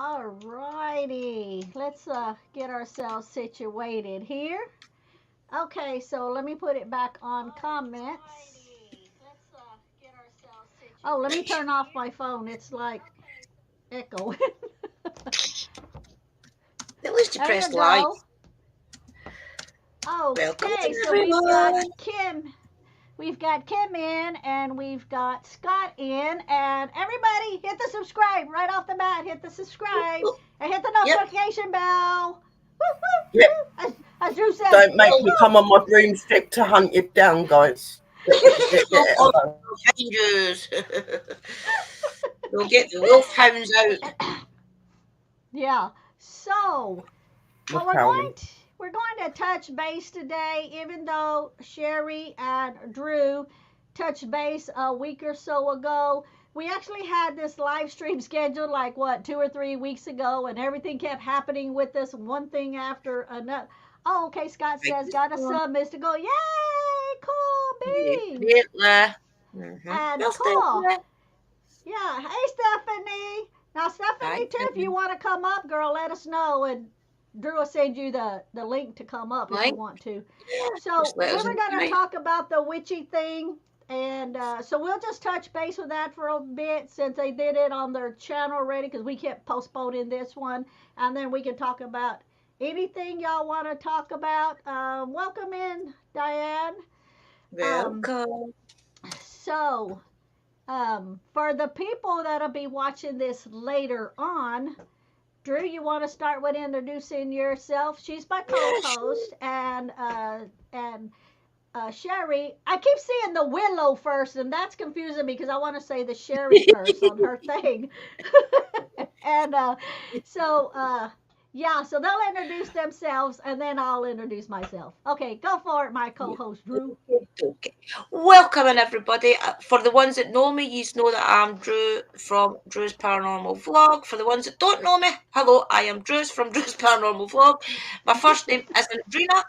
All righty. Let's get ourselves situated here. Okay, so let me put it back on comments. Oh, let me turn off my phone. It's like echoing. At least you There you pressed live. go. Welcome Okay, so we've got everyone. Kim. We've got Kim in and we've got Scott in. And everybody hit the subscribe right off the bat. Hit the subscribe Oh, and hit the yep. notification bell. Woo, woo, Yep. woo. As Drew says, Don't make woo, me woo. come on my broomstick to hunt you down, guys. Oh, Get oh, hello. Rangers. We'll get the wolfhounds out. Yeah. So What's we're howling? going to touch base today, even though Sherry and Drew touched base a week or so ago. We actually had this live stream scheduled like what 2 or 3 weeks ago, and everything kept happening with this one thing after another. Oh, okay. Scott Right, says this got a one. sub, Mystical. Yay! Yeah, Cool beans greatly. and Well, cool. Stephanie. Yeah. Hey, Stephanie. Now, Hi, Stephanie, too, if you Kevin. want to come up, girl, let us know, and Drew will send you the link to come up if you Mike. want to. Yeah, So just let we us were know. going to Right. talk about the witchy thing, and so we'll just touch base with that for a bit since they did it on their channel already because we kept postponing this one, and then we can talk about anything y'all want to talk about. Welcome in, Diane. Um, Welcome. so for the people that'll be watching this later on, Drew, you want to start with introducing yourself? She's my Yeah, sure. co-host, and Sherry. I keep seeing the Willow first, and that's confusing me because I want to say the Sherry first on her thing. and so yeah, so they'll introduce themselves, and then I'll introduce myself. Okay, go for it, my Yeah. co-host Drew. Okay. Welcome in everybody. For the ones that know me, you know that I'm Drew from Drew's Paranormal Vlog. For the ones that don't know me, hello, I am Drew's from Drew's Paranormal Vlog. My first name isn't Drina,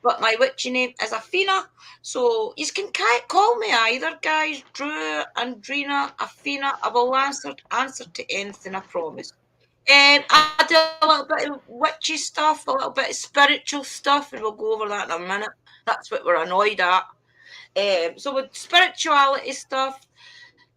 but my witchy name is Athena. So you can call me either, guys. Drew, Andrina, Athena. I will answer to anything, I promise. I do a little bit of witchy stuff, a little bit of spiritual stuff, and we'll go over that in a minute. That's what we're annoyed at. So with spirituality stuff,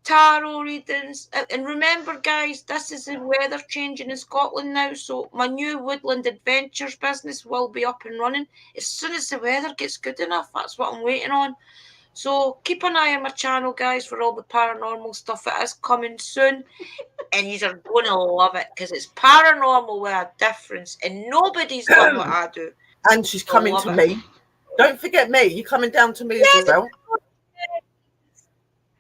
tarot readings, and remember, guys, this is the weather changing in Scotland now. So my new Woodland Adventures business will be up and running as soon as the weather gets good enough. That's what I'm waiting on. So keep an eye on my channel, guys, for all the paranormal stuff. It is coming soon, and you are going to love it because it's paranormal with a difference, and nobody's done what I do. And she's You'll coming love to it. me. Don't forget me. You're coming down to me as Yes. well.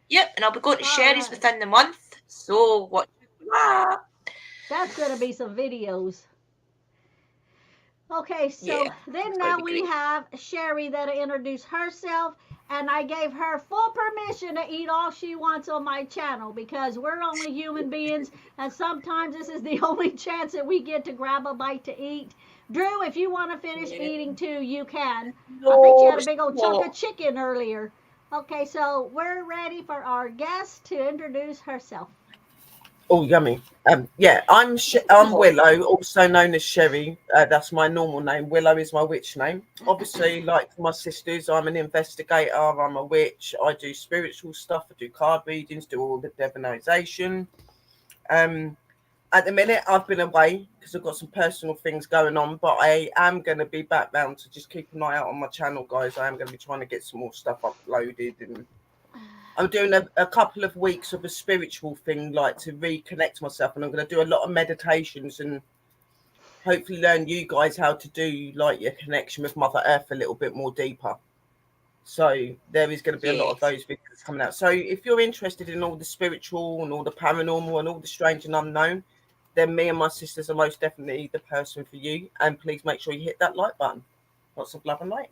Yep, and I'll be going to All Sherry's right, within the month. So watch that. that's gonna be some videos. Okay, so Yeah, then it's going to now be we great. have Sherry that'll introduce herself, and I gave her full permission to eat all she wants on my channel because we're only human beings, and sometimes this is the only chance that we get to grab a bite to eat. Drew, if you want to finish Yeah. eating too, you can. I think you No, had a big old chunk of stop. chicken earlier. Okay, so we're ready for our guest to introduce herself. Oh, yummy. Yeah, I'm Oh, Willow, also known as Sherry. That's my normal name. Willow is my witch name. Obviously, like my sisters, I'm an investigator. I'm a witch. I do spiritual stuff. I do card readings. Do all the divinization. Um, at the minute, I've been away because I've got some personal things going on. But I am going to be back round, so just keep an eye out on my channel, guys. I am going to be trying to get some more stuff uploaded and I'm doing a couple of weeks of a spiritual thing, like to reconnect myself, and I'm going to do a lot of meditations and hopefully learn you guys how to do like your connection with Mother Earth a little bit more deeper. So there is going to be a lot of yes. those videos coming out. So if you're interested in all the spiritual and all the paranormal and all the strange and unknown, then me and my sisters are most definitely the person for you. And please make sure you hit that like button. Lots of love and light.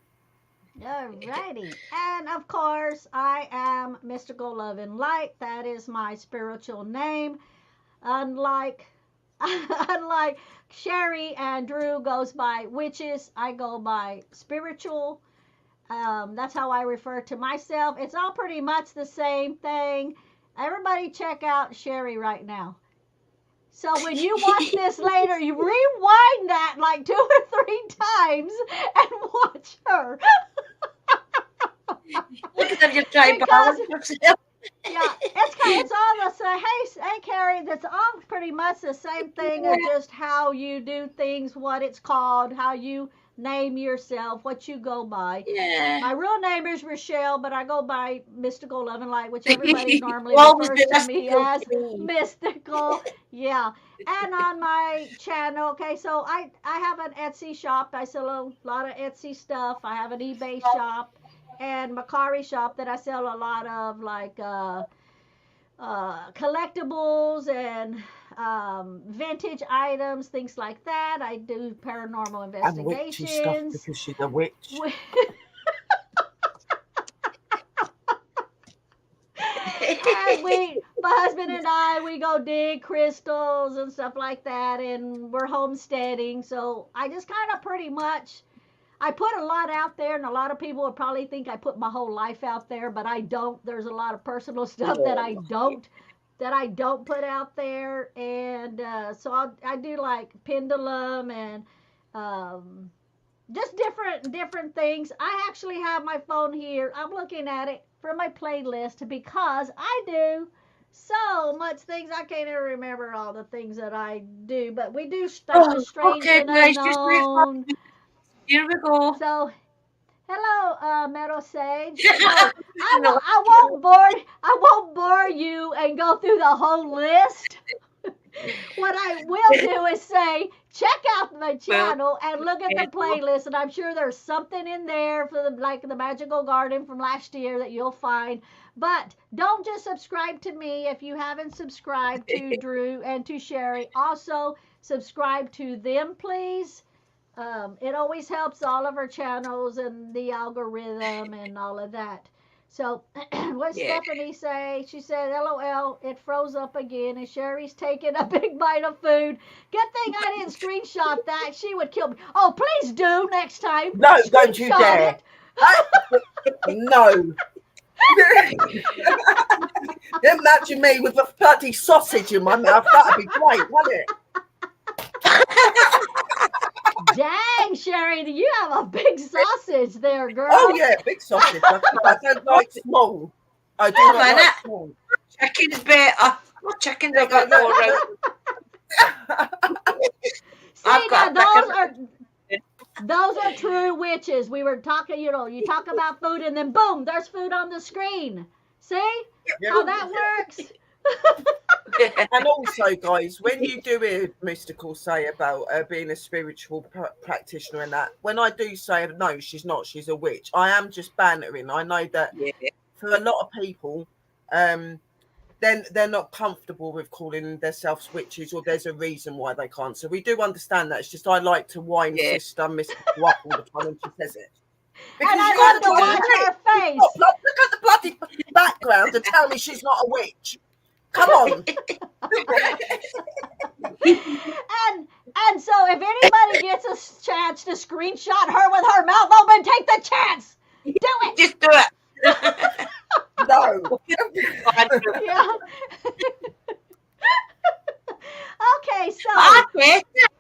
Alrighty. And of course, I am Mystical Love and Light. That is my spiritual name. Unlike unlike Sherry and Drew goes by witches, I go by spiritual. That's how I refer to myself. It's all pretty much the same thing. Everybody check out Sherry right now. So when you watch this later, you rewind that like 2 or 3 times and watch her. Look at them, you're trying to Because balance yourself. yeah, it's all the same. Hey, Carrie, that's all pretty much the same thing as just how you do things, what it's called, how you name yourself, what you go by. Yeah. My real name is Rochelle, but I go by Mystical Love and Light, which everybody normally Will always refers be to me mystical as to me. Mystical. Yeah. And on my channel, okay, so I have an Etsy shop. I sell a lot of Etsy stuff. I have an eBay shop and Macari shop that I sell a lot of, like collectibles and vintage items, things like that. I do paranormal And witchy stuff investigations. because she's a witch. And my husband and I, we go dig crystals and stuff like that, and we're homesteading. So I just kind of pretty much, I put a lot out there, and a lot of people would probably think I put my whole life out there, but I don't. There's a lot of personal stuff that I don't put out there, and so I do like pendulum and just different things. I actually have my phone here. I'm looking at it for my playlist because I do so much things I can't even remember all the things that I do. But we do stuff Oh, with strange okay, and guys, just wait. unknown. Here we go. So hello, Meadow Sage. So I won't bore you and go through the whole list. What I will do is say, check out my channel and look at the playlist, and I'm sure there's something in there for the Magical Garden from last year that you'll find. But don't just subscribe to me if you haven't subscribed to Drew and to Sherry. Also, subscribe to them, please. It always helps all of our channels and the algorithm and all of that. So, what Stephanie say? She said, "LOL, it froze up again." And Sherry's taking a big bite of food. Good thing I didn't screenshot that. She would kill me. Oh, please do next time. No, don't you dare. No. Imagine me with a bloody sausage in my mouth. That'd be great, wouldn't it? Dang, Sherry, you have a big sausage there, girl. Oh yeah, big sausage. I don't like small. I do not like small. Chicken's better. What chickens I got more out? See, those are true witches. We were talking, you talk about food and then boom, there's food on the screen. See how that works? And also, guys, when you do hear Mystical say about being a spiritual practitioner and that, when I do say no, she's not, she's a witch, I am just bantering. I know that for a lot of people, then they're not comfortable with calling themselves witches, or there's a reason why they can't. So we do understand that. It's just I like to wind Sister Mystical up all the time when she says it. Because and I love to watch her face. Look at the bloody background and tell me she's not a witch. Come on. and so if anybody gets a chance to screenshot her with her mouth open, take the chance. Do it. Just do it. No. Yeah. Okay, so I get it.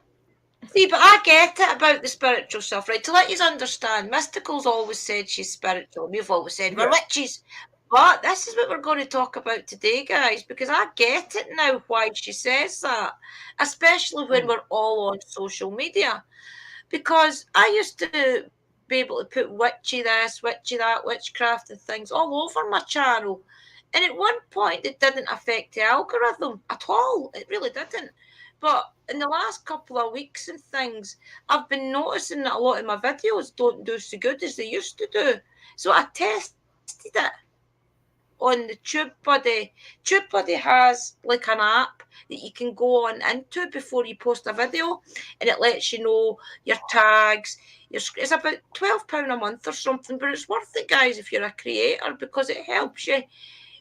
See, but I get it about the spiritual stuff, right? To let you understand, Mystical's always said she's spiritual. We've always said we're witches. But this is what we're going to talk about today, guys, because I get it now why she says that, especially when we're all on social media. Because I used to be able to put witchy this, witchy that, witchcraft and things all over my channel. And at one point, it didn't affect the algorithm at all. It really didn't. But in the last couple of weeks and things, I've been noticing that a lot of my videos don't do so good as they used to do. So I tested it on the TubeBuddy. TubeBuddy has like an app that you can go on into before you post a video, and it lets you know your tags. It's about £12 a month or something, but it's worth it, guys, if you're a creator, because it helps you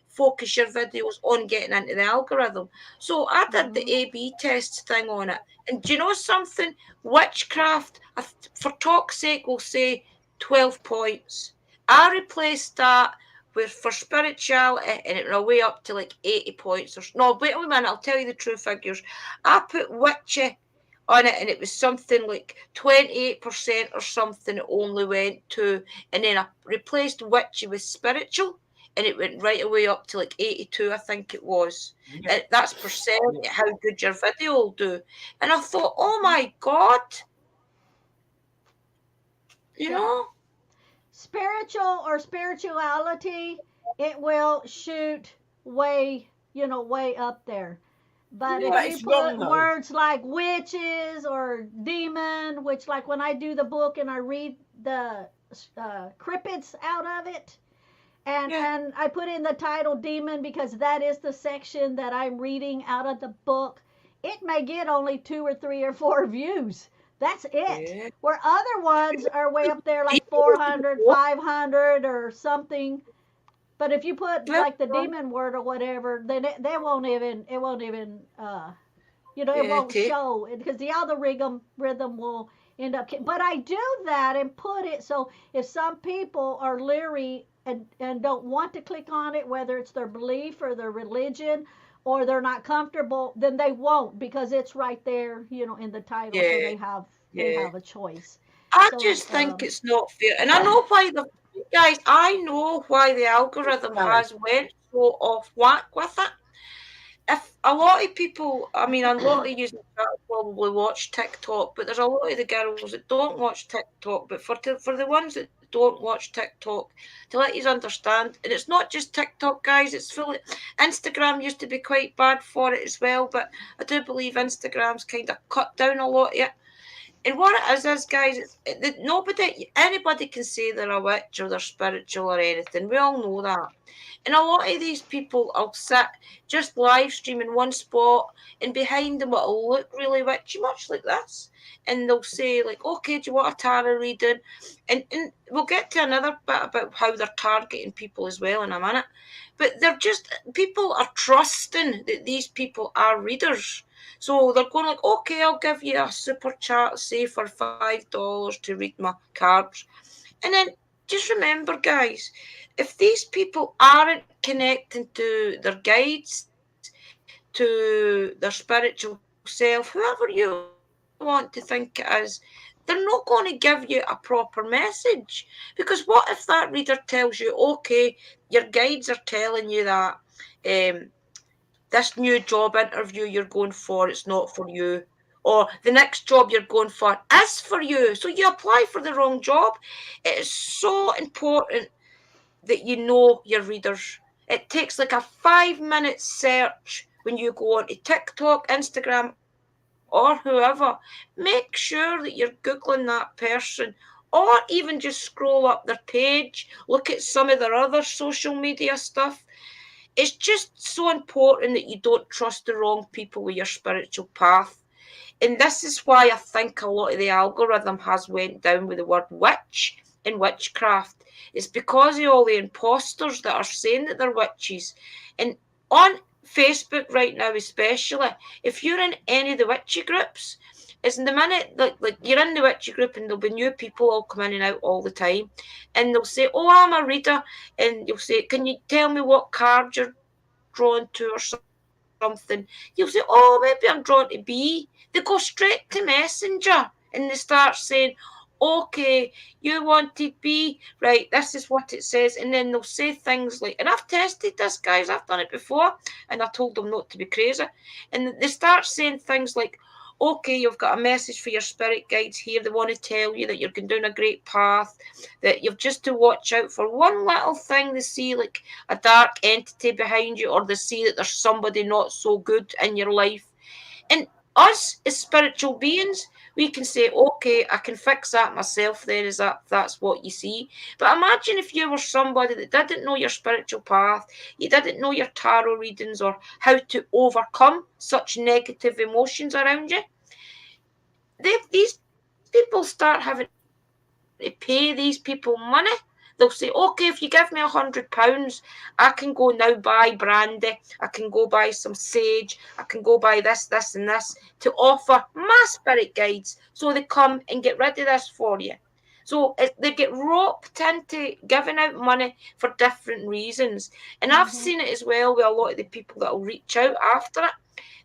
focus your videos on getting into the algorithm. So I did the A/B test thing on it, and do you know something? Witchcraft, for talk's sake, will say 12 points. I replaced that where for spirituality, and it went way up to like 80 points. No, wait a minute, I'll tell you the true figures. I put witchy on it, and it was something like 28% or something. It only went to, and then I replaced witchy with spiritual, and it went right away up to like 82, I think it was. Yeah. That's percent how good your video will do. And I thought, oh my God, you know. Spiritual or spirituality, it will shoot way, way up there. But But if it's you wrong, put though. words like witches or demon, which like when I do the book and I read the cryptids out of it, and I put in the title demon because that is the section that I'm reading out of the book, it may get only 2 or 3 or 4 views. That's it. Yeah. Where other ones are way up there like 400, 500 or something. But if you put like the demon word or whatever, then it won't even it won't show because the algorithm will end up. But I do that and put it so if some people are leery and don't want to click on it, whether it's their belief or their religion, or they're not comfortable, then they won't because it's right there, in the title, so they have a choice. I So just think it's not fair, and I know why guys. I know why the algorithm has went so off whack with it. If a lot of people, I mean, a lot of you probably watch TikTok, but there's a lot of the girls that don't watch TikTok. But for the ones that don't watch TikTok, to let you understand, and it's not just TikTok, guys. It's fully Instagram used to be quite bad for it as well, but I do believe Instagram's kind of cut down a lot of it. And what it is guys, anybody can say they're a witch or they're spiritual or anything. We all know that. And a lot of these people will sit just live stream in one spot, and behind them it'll look really witchy, much like this. And they'll say, like, okay, do you want a tarot reading? And we'll get to another bit about how they're targeting people as well in a minute. But people are trusting that these people are readers. So they're going like, okay, I'll give you a super chat, say for $5 to read my cards. And then just remember, guys, if these people aren't connecting to their guides, to their spiritual self, whoever you want to think it is, they're not going to give you a proper message. Because what if that reader tells you, okay, your guides are telling you that this new job interview you're going for, it's not for you. Or the next job you're going for is for you. So you apply for the wrong job. It is so important that you know your readers. It takes like a 5-minute search when you go onto TikTok, Instagram, or whoever. Make sure that you're Googling that person, or even just scroll up their page, look at some of their other social media stuff. It's just so important that you don't trust the wrong people with your spiritual path. And this is why I think a lot of the algorithm has went down with the word witch and witchcraft. It's because of all the imposters that are saying that they're witches. And on Facebook right now especially, if you're in any of the witchy groups, it's in the minute like you're in the witchy group and there'll be new people all come in and out all the time, and they'll say, oh, I'm a reader, and you'll say, can you tell me what card you're drawn to or something? You'll say, oh, maybe I'm drawn to B. They go straight to Messenger and they start saying, okay, you wanted B, right, this is what it says. And then they'll say things like, and I've tested this, guys, I've done it before, and I told them not to be crazy. And they start saying things like, okay, you've got a message for your spirit guides here. They want to tell you that you're going down a great path, that you've just to watch out for one little thing. They see like a dark entity behind you, or they see that there's somebody not so good in your life. And us as spiritual beings, we can say, okay, I can fix that myself then, that's what you see. But imagine if you were somebody that didn't know your spiritual path, you didn't know your tarot readings or how to overcome such negative emotions around you. These people start having to pay these people money. They'll say, okay, if you give me £100, I can go now buy brandy, I can go buy some sage, I can go buy this and this to offer my spirit guides so they come and get rid of this for you. So they get roped into giving out money for different reasons. And I've seen it as well with a lot of the people that will reach out after it.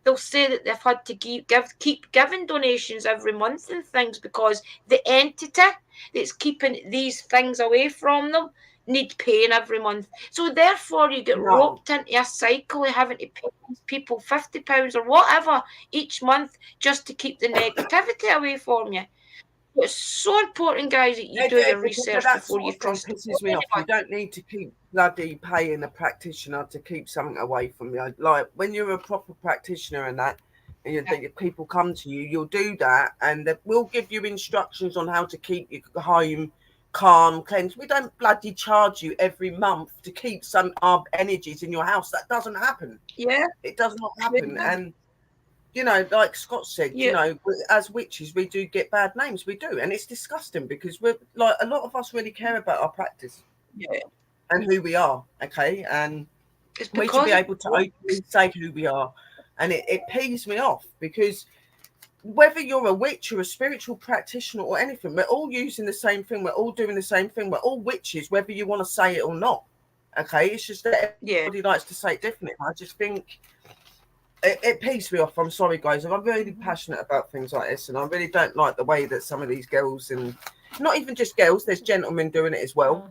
They'll say that they've had to keep giving donations every month and things because the entity that's keeping these things away from them need paying every month. So therefore you get roped into a cycle of having to pay these people £50 or whatever each month just to keep the negativity away from you. It's so important, guys, that you do your research before you trust them. Pisses me off. You don't need to keep bloody paying a practitioner to keep something away from you. Like when you're a proper practitioner and that, and people come to you, you'll do that, and we'll give you instructions on how to keep your home calm, cleansed. We don't bloody charge you every month to keep some our energies in your house. That doesn't happen. Yeah, it does not happen, and. You know, like Scott said, you know, as witches, we do get bad names. We do. And it's disgusting because we're like, a lot of us really care about our practice and who we are. Okay. And we should be able to openly say who we are. And it peeves me off because whether you're a witch or a spiritual practitioner or anything, we're all using the same thing. We're all doing the same thing. We're all witches, whether you want to say it or not. Okay. It's just that everybody likes to say it differently. I just think. It pees me off. I'm sorry, guys. I'm really passionate about things like this, and I really don't like the way that some of these girls, and not even just girls, there's gentlemen doing it as well.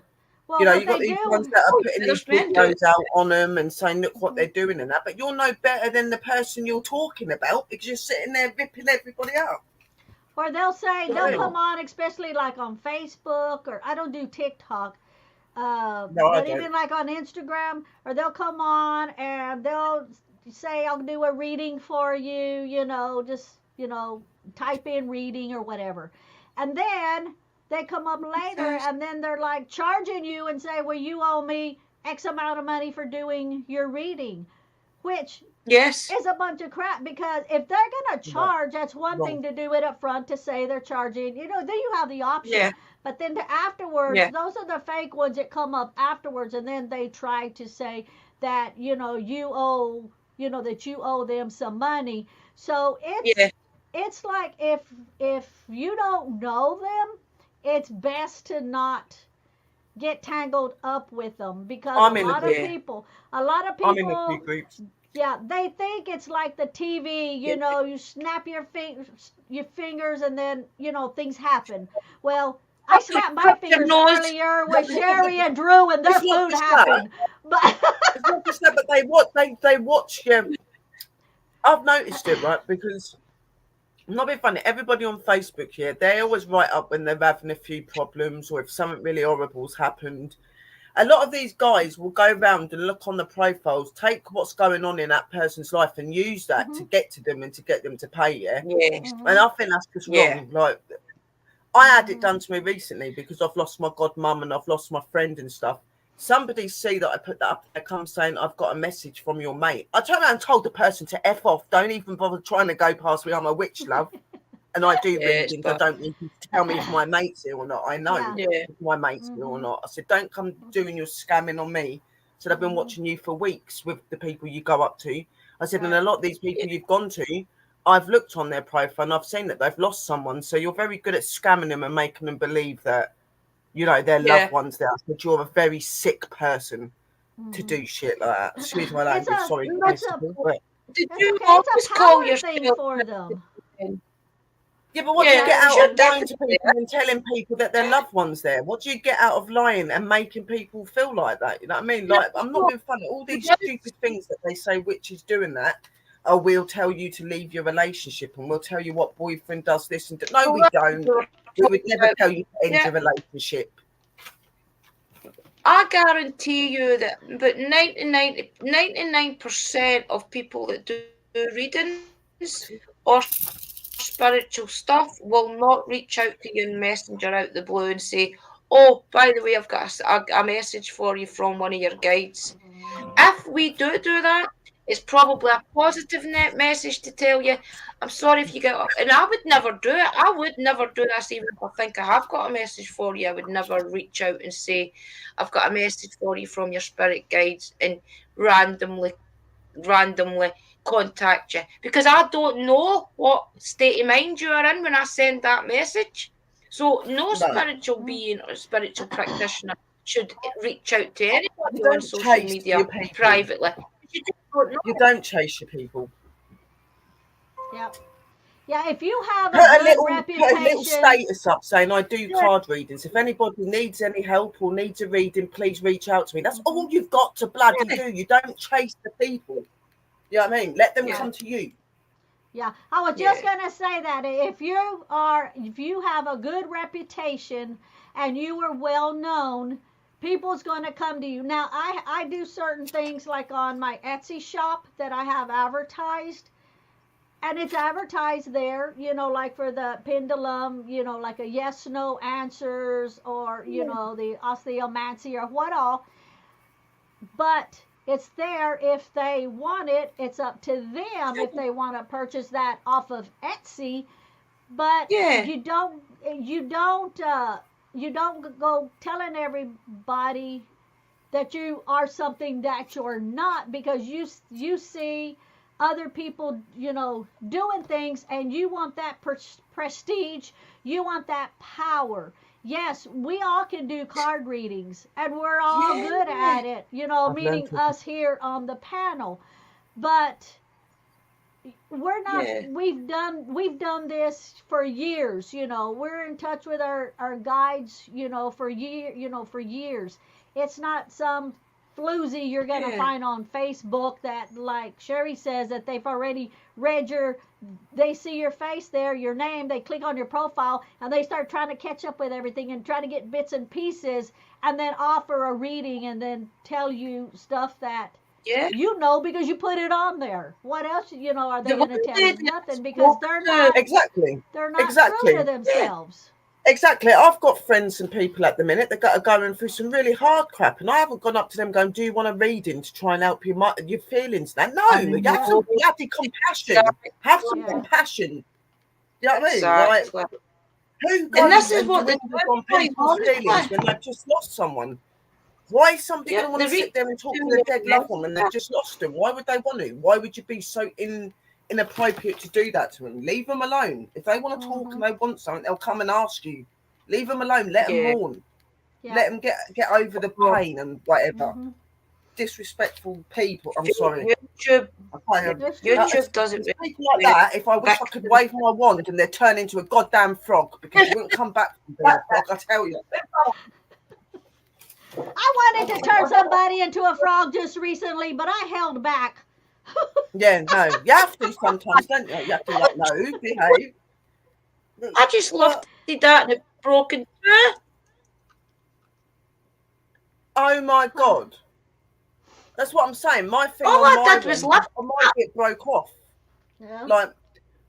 You know, you've got these ones that are putting these videos out on them and saying, look what they're doing and that, but you're no better than the person you're talking about because you're sitting there ripping everybody out. Or they'll say, they'll come on, especially like on Facebook, or I don't do TikTok, but even like on Instagram, or they'll come on and they'll say, I'll do a reading for you, you know, just, you know, type in reading or whatever. And then they come up later and then they're like charging you and say, well, you owe me X amount of money for doing your reading, which is a bunch of crap, because if they're going to charge, that's one thing to do it up front to say they're charging, you know, then you have the option. Yeah. But then afterwards, those are the fake ones that come up afterwards, and then they try to say that, you know, that you owe them some money. So it's like if you don't know them, it's best to not get tangled up with them, because a lot of people they think it's like the TV, you know, you snap your fingers and then, you know, things happen. Well, I snapped my fingers earlier with Sherry and Drew, and their food happened. But it's not just that, but they watch you. I've noticed it, right? Because I'm not being funny. Everybody on Facebook here, they always write up when they're having a few problems or if something really horrible's happened. A lot of these guys will go around and look on the profiles, take what's going on in that person's life and use that to get to them and to get them to pay you. And I think that's just wrong. Like, I had it done to me recently because I've lost my godmum and I've lost my friend and stuff. Somebody see that I put that up, they come saying, I've got a message from your mate. I turned around and told the person to F off. Don't even bother trying to go past me. I'm a witch, love. And I do readings. I don't need you to tell me if my mate's ill or not. I know if my mate's ill or not. I said, don't come doing your scamming on me. I said, I've been watching you for weeks with the people you go up to. I said, and a lot of these people you've gone to, I've looked on their profile and I've seen that they've lost someone. So you're very good at scamming them and making them believe that, you know, their loved ones there. I said, you're a very sick person to do shit like that. Excuse my language, sorry. Did you always call yourself for them? Yeah, but what do you get out of lying to people and telling people that their loved one's there? What do you get out of lying and making people feel like that? You know what I mean? Like, I'm not being funny. All these stupid things that they say witches doing that. Oh, we'll tell you to leave your relationship and we'll tell you what boyfriend does this and no, we don't. We would never tell you to end your relationship. I guarantee you that but 99% of people that do readings or spiritual stuff will not reach out to you and messenger out the blue and say, oh, by the way, I've got a message for you from one of your guides. If we do that, it's probably a positive net message to tell you, I'm sorry if you get off. And I would never do it. I would never do this even if I think I have got a message for you. I would never reach out and say, I've got a message for you from your spirit guides and randomly contact you. Because I don't know what state of mind you are in when I send that message. So no No. spiritual being or spiritual practitioner should reach out to anybody You on don't social chase media your people. privately. You just don't know. You don't chase your people. Yep. Yeah, if you have a Put a good little reputation, status up saying I do card readings. If anybody needs any help or needs a reading, please reach out to me. That's all you've got to bloody do. You don't chase the people. You know what I mean? Let them come to you. yeah, I was just gonna say that if you have a good reputation and you are well known, people's gonna come to you. Now, I do certain things like on my Etsy shop that I have advertised, and it's advertised there, like for the pendulum, like a yes no answers, or the osteomancy or what all. But it's there if they want it. It's up to them if they want to purchase that off of Etsy. But you don't go telling everybody that you are something that you're not, because you see other people doing things, and you want that prestige, you want that power. Yes, we all can do card readings, and we're all good at it, meaning us here on the panel. But we're not we've done this for years. We're in touch with our guides for years. It's not some floozy you're gonna find on Facebook that, like Sherry says, that they've already read they see your face there, your name, they click on your profile, and they start trying to catch up with everything and try to get bits and pieces, and then offer a reading and then tell you stuff that because you put it on there. What else are they going to tell you? Nothing, because they're not true to themselves. Exactly. I've got friends and people at the minute that are going through some really hard crap, and I haven't gone up to them going, do you want a reading to try and help your feelings now? No, you have some bloody compassion. Have some compassion. You know what I mean? Like, who goes and dwindles on people's feelings when they've just lost someone? Why is somebody going to want to sit there and talk to their dead loved one when they've just lost them? Why would they want to? Why would you be so inappropriate to do that to them? Leave them alone. If they want to talk and they want something, they'll come and ask you. Leave them alone. Let them mourn. Let them get over the pain and whatever. Disrespectful people. I'm sorry. YouTube doesn't. People like that. If I wish I could wave my wand and they turn into a goddamn frog, because you wouldn't come back from being a frog, I tell you. I wanted to turn somebody into a frog just recently, but I held back. Yeah, no. You have to sometimes, don't you? You have to like, no, behave. I just love to see that and it broken through. Oh my God. That's what I'm saying. My thing all I did was laugh. My bit broke off. Yeah. Like,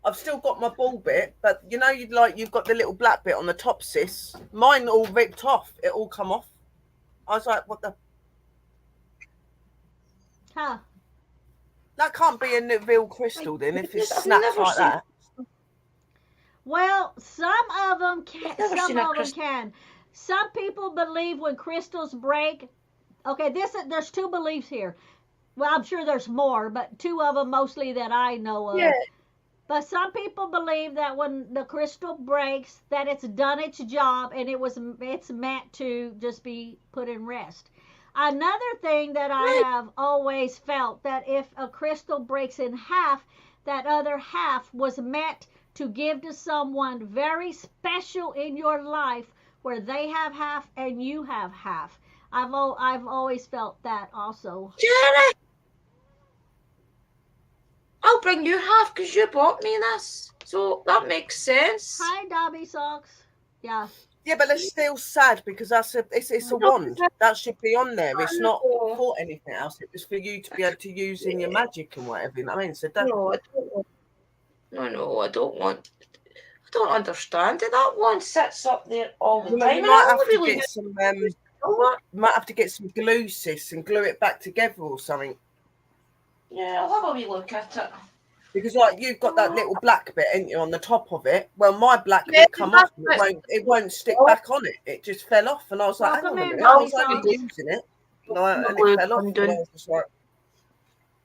I've still got my ball bit, but you've got the little black bit on the top, sis. Mine all ripped off. It all come off. I was like, what the? Huh. That can't be a real crystal then if it snaps like that. Well, some of them can. Some of them can. Some people believe when crystals break. Okay, there's two beliefs here. Well, I'm sure there's more, but two of them mostly that I know of. Yeah. But some people believe that when the crystal breaks, that it's done its job and it's meant to just be put in rest. Another thing that I have always felt, that if a crystal breaks in half, that other half was meant to give to someone very special in your life, where they have half and you have half. I've always felt that also. Jenny, I'll bring you half because you bought me this, so that makes sense. Hi, Dobby Socks. Yeah. Yeah, but it's still sad because it's a wand. That should be on there. It's not for anything else. It was for you to be able to use in your magic and whatever. You know what I mean? So No, I don't want. No, I don't want. I don't understand it. That one sits up there all the time. You might have to get some. You might have to get some glue, sis, and glue it back together or something. Yeah, I'll have a wee look at it. Because like you've got that little black bit, ain't you, on the top of it? Well, my black bit come off. It won't stick back on it. It just fell off, and I was like, hang on a minute. I was only using it, and it fell off. And I was just like,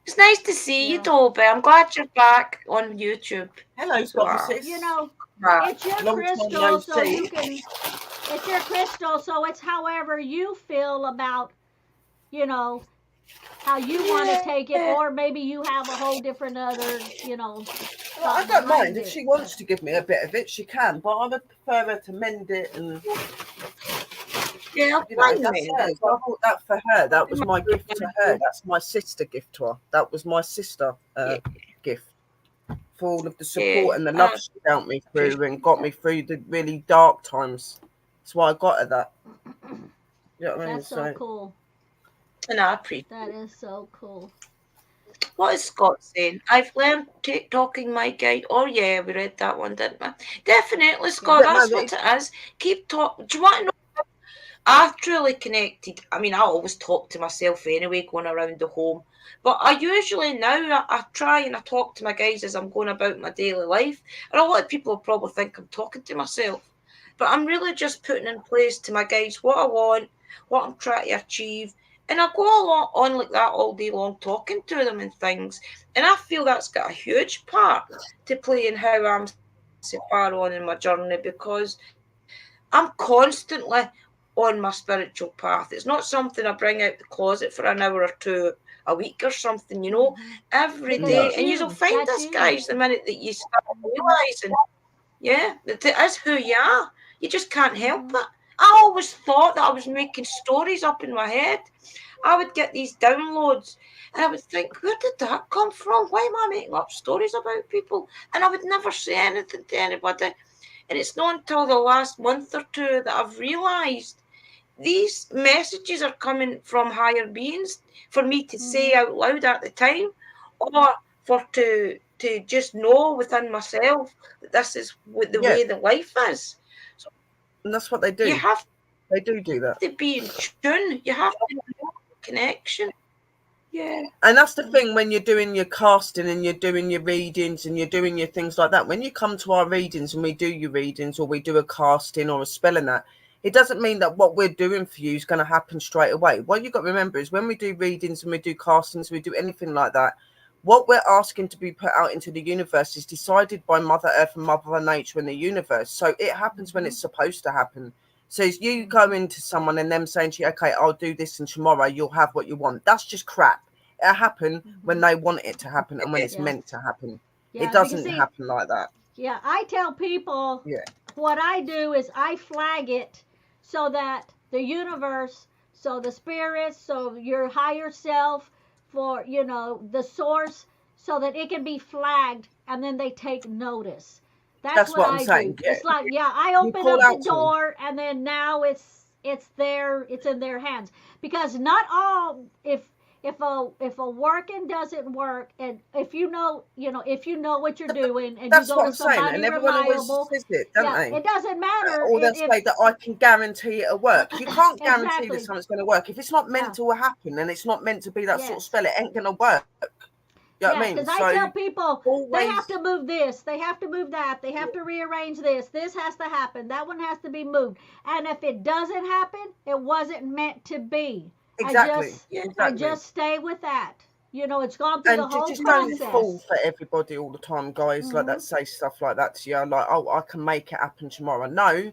it's nice to see you, Dobby. I'm glad you're back on YouTube. Hello, Dobby sis. You know, it's your Long time crystal, no so you see. can. It's your crystal, so it's however you feel about, you know, how you want to take it, or maybe you have a whole different other, Well, I thought don't mind behind if it. she wants to give me a bit of it, she can. But I would prefer her to mend it, and Yeah, I'll you try know, and that's mend hers. it. I bought that for her. That was my gift to her. Yeah. That's my sister gift to her. That was my sister gift for all of the support and the love she dealt me through and got me through the really dark times. That's why I got her that. You know what I mean? That's so cool. And I appreciate That is so cool. What is Scott saying? I've learned talking my guide. Oh yeah, we read that one, didn't we? Definitely, Scott. Yeah, That's no, what it is. Keep talking. Do you want to know? I've truly connected. I mean, I always talk to myself anyway, going around the home. But I usually now I try and I talk to my guys as I'm going about my daily life. And a lot of people will probably think I'm talking to myself. But I'm really just putting in place to my guys what I want, what I'm trying to achieve. And I go along on like that all day long talking to them and things. And I feel that's got a huge part to play in how I'm so far on in my journey because I'm constantly on my spiritual path. It's not something I bring out the closet for an hour or two a week or something, every Because day. no. it's And you'll you. find That's this, you. guys, the minute that you start realising, that it is who you are. You just can't help it. I always thought that I was making stories up in my head. I would get these downloads and I would think, where did that come from? Why am I making up stories about people? And I would never say anything to anybody. And it's not until the last month or two that I've realised these messages are coming from higher beings for me to say out loud at the time, or for to just know within myself that this is the Yeah, way the life is. So and that's what they you do. have They do that. to be in tune. You have to know the connection. Yeah. And that's the thing when you're doing your casting and you're doing your readings and you're doing your things like that. When you come to our readings and we do your readings or we do a casting or a spell and that, it doesn't mean that what we're doing for you is going to happen straight away. What you've got to remember is when we do readings and we do castings, we do anything like that, what we're asking to be put out into the universe is decided by Mother Earth and Mother Nature and the universe. So it happens when it's supposed to happen. So as you go into someone and them saying to you, okay, I'll do this and tomorrow you'll have what you want. That's just crap. It happen when they want it to happen and when it's meant to happen. It Because doesn't see, happen like that. I tell people Yeah. what I do is I flag it so that the universe, so the spirits, so your higher self, for the source, so that it can be flagged and then they take notice. That's That's what what I'm I do. saying. Yeah. It's like, I You open call up the out to them. door and then now it's in their hands, because not all, if a working doesn't work, and if if you know what you're doing and you That's go what to I'm saying. somebody And everyone always reliable, says it, don't they? it doesn't matter Or they'll if say that I can guarantee it'll work. You can't guarantee that exactly. something's going to work. If it's not meant Yeah. to happen and it's not meant to be that sort of Yes. spell, it ain't going to work. You know what I Yes, mean? because I So tell people they always, have to move this, they have to move that, they have to rearrange this. This has to happen. That one has to be moved. And if it doesn't happen, it wasn't meant to be. exactly. I Exactly. just stay with that. It's gone through the And you whole just don't fall process. for everybody all the time, guys, like that say stuff like that to you, like, oh, I can make it happen tomorrow. No,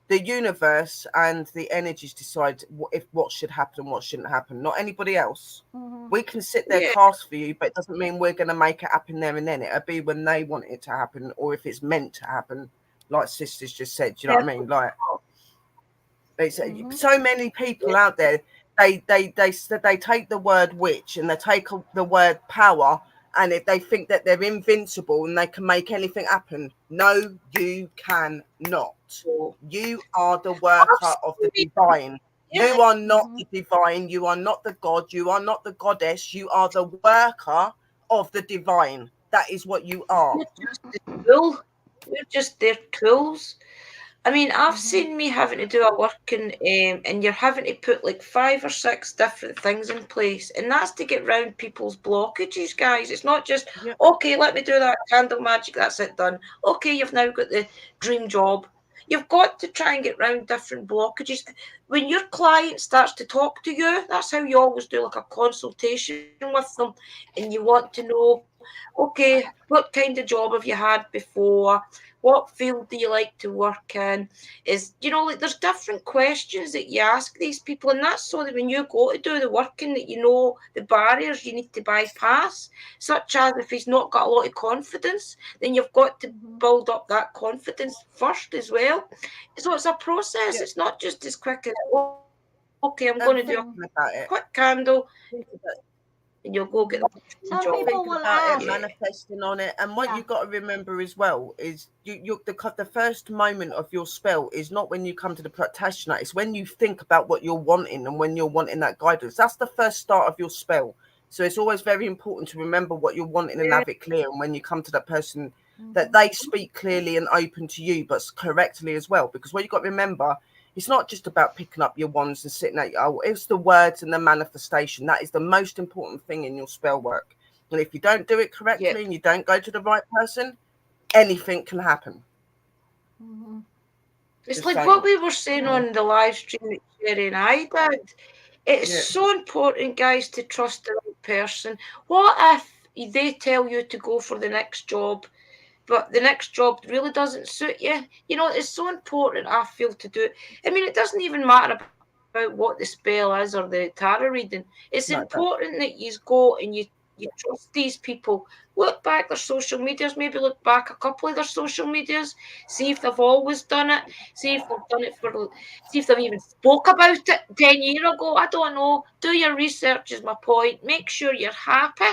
the universe and the energies decide what should happen and what shouldn't happen, not anybody else. We can sit there cast for you, but it doesn't mean we're going to make it happen there and then. It'll be when they want it to happen, or if it's meant to happen, like sisters just said. Do you know what I mean? Like, it's so many people out there. They take the word witch and they take the word power, and if they think that they're invincible and they can make anything happen. No, you cannot. You are the worker of the divine. You are not the divine. You are not the god. You are not the goddess. You are the worker of the divine. That is what you are. You're just a tool. You're just their tools. I mean, I've seen me having to do a working, and you're having to put like 5 or 6 different things in place, and that's to get round people's blockages, guys. It's not just okay, let me do that candle magic, that's it done. Okay, you've now got the dream job. You've got to try and get round different blockages. When your client starts to talk to you, that's how you always do like a consultation with them, and you want to know, okay, what kind of job have you had before? What field do you like to work in? Is, like there's different questions that you ask these people, and that's so that when you go to do the working, that you know the barriers you need to bypass, such as if he's not got a lot of confidence, then you've got to build up that confidence first as well. So it's a process. It's not just as quick as, okay, I'm going to do a quick candle, and you'll go get the Some job. people will about ask. it, manifesting on it, and what you've got to remember as well is the first moment of your spell is not when you come to the practitioner, it's when you think about what you're wanting and when you're wanting that guidance. That's the first start of your spell. So it's always very important to remember what you're wanting and have it clear, and when you come to that person, that they speak clearly and open to you, but correctly as well. Because what you've got to remember, it's not just about picking up your wands and sitting at it's the words and the manifestation. That is the most important thing in your spell work. And if you don't do it correctly and you don't go to the right person, anything can happen. It's just like what we were saying on the live stream that Sherry and I did. It's so important, guys, to trust the right person. What if they tell you to go for the next job, but the next job really doesn't suit you? It's so important, I feel, to do it. I mean, it doesn't even matter about what the spell is or the tarot reading. It's important that you go and you trust these people. Look back their social medias, maybe look back a couple of their social medias, see if they've always done it, see if they've done it see if they've even spoke about it 10 years ago. I don't know. Do your research is my point. Make sure you're happy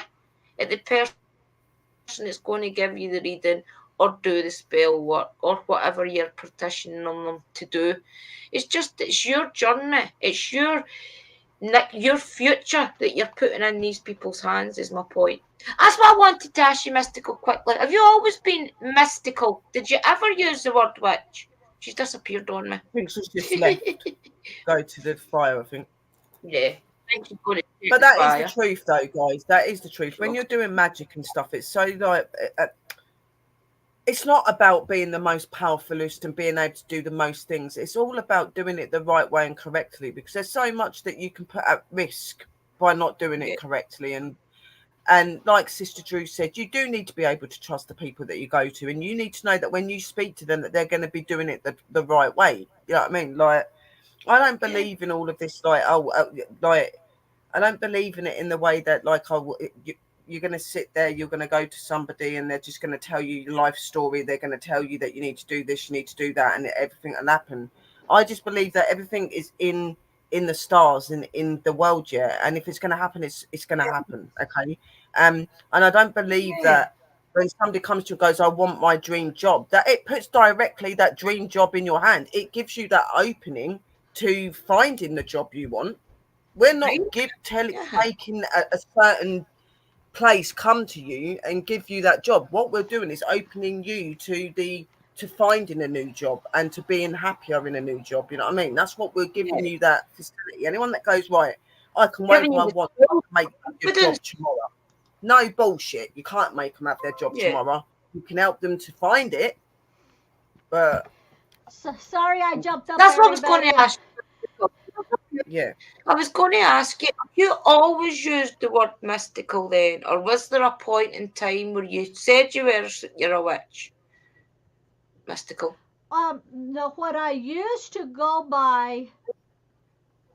at the person that's going to give you the reading or do the spell work or whatever you're petitioning them to do. It's your journey. It's your future that you're putting in these people's hands, is my point. That's what I wanted to ask you, Mystical, quickly. Have you always been mystical? Did you ever use the word witch? She's disappeared on me. I think she's just left. Go to the fire, I think. Yeah. But that is the truth, though, guys. That is the truth. When you're doing magic and stuff, it's so like... it's not about being the most powerfulest and being able to do the most things. It's all about doing it the right way and correctly, because there's so much that you can put at risk by not doing it correctly. And like Sister Drew said, you do need to be able to trust the people that you go to, and you need to know that when you speak to them that they're going to be doing it the right way. You know what I mean? Like, I don't believe in all of this, like, I don't believe in it in the way that, like, you're going to sit there, you're going to go to somebody and they're just going to tell you your life story. They're going to tell you that you need to do this, you need to do that, and everything will happen. I just believe that everything is in the stars and in the world, and if it's going to happen, it's going to happen, okay? And I don't believe that when somebody comes to you and goes, I want my dream job, that it puts directly that dream job in your hand. It gives you that opening to finding the job you want. We're not making a certain place come to you and give you that job. What we're doing is opening you to finding a new job and to being happier in a new job. You know what I mean? That's what we're giving you, that facility. Anyone that goes, right, I can wave my wand to make your job tomorrow. No bullshit. You can't make them have their job tomorrow. You can help them to find it, but sorry, I jumped up. That's what I was going to ask. Yeah. I was going to ask you, you always used the word mystical then, or was there a point in time where you said you're a witch? Mystical. No, what I used to go by,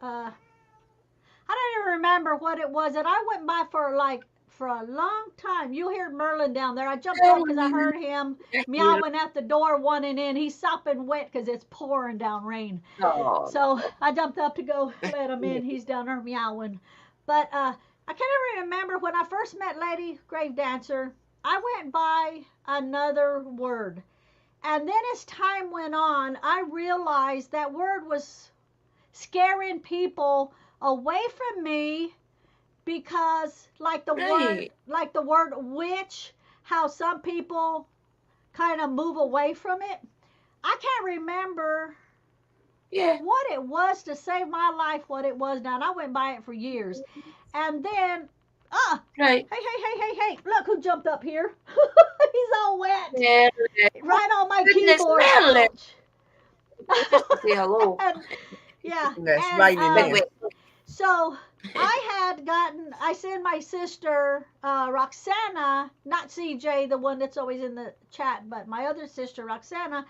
I don't even remember what it was that I went by for a long time. You hear Merlin down there. I jumped up because I heard him meowing at the door, wanting in. He's sopping wet because it's pouring down rain. Oh. So I jumped up to go let him in. He's down there meowing. But I can't even remember when I first met Lady Grave Dancer. I went by another word. And then as time went on, I realized that word was scaring people away from me, because like the word witch, how some people kind of move away from it. I can't remember what it was to save my life, what it was now. And I went by it for years. And then hey, look who jumped up here. He's all wet. Yeah. Right on my keyboard. Say hello. And, yeah. It's raining here. So I sent my sister, Roxana, not CJ, the one that's always in the chat, but my other sister, Roxana,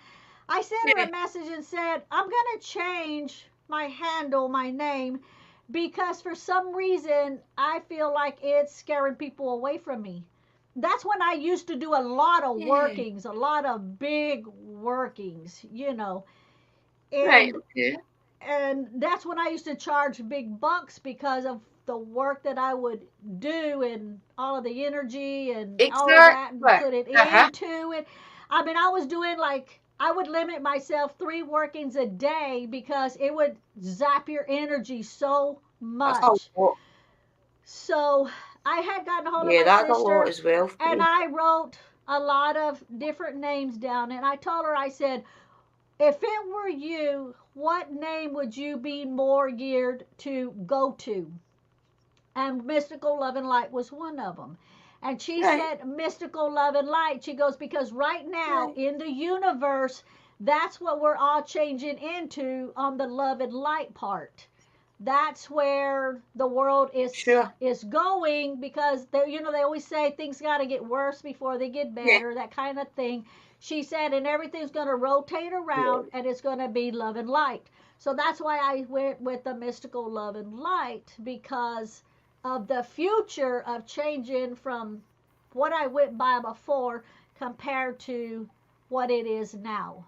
I sent her Yeah. a message and said, I'm going to change my handle, my name, because for some reason I feel like it's scaring people away from me. That's when I used to do a lot of Yeah. workings, a lot of big workings, you know. Right. And Okay. and that's when I used to charge big bucks because of the work that I would do and all of the energy and all of that and Exactly. put it Uh-huh. into it. I mean, I was doing like I would limit myself 3 workings a day because it would zap your energy so That's a much. lot. So I had gotten a hold of Yeah, my that's a lot sister as well. and I wrote a lot of different names down and I told her, I said, if it were you, what name would you be more geared to go to? And Mystical Love and Light was one of them. And she Right. said, Mystical Love and Light. She goes, because right now Right. in the universe, that's what we're all changing into on the love and light part. That's where the world Sure. is going because they, you know, they always say things got to get worse before they get Yeah. better, that kind of thing. She said, and everything's going to rotate around and it's going to be love and light. So that's why I went with the Mystical Love and Light, because of the future of changing from what I went by before compared to what it is now.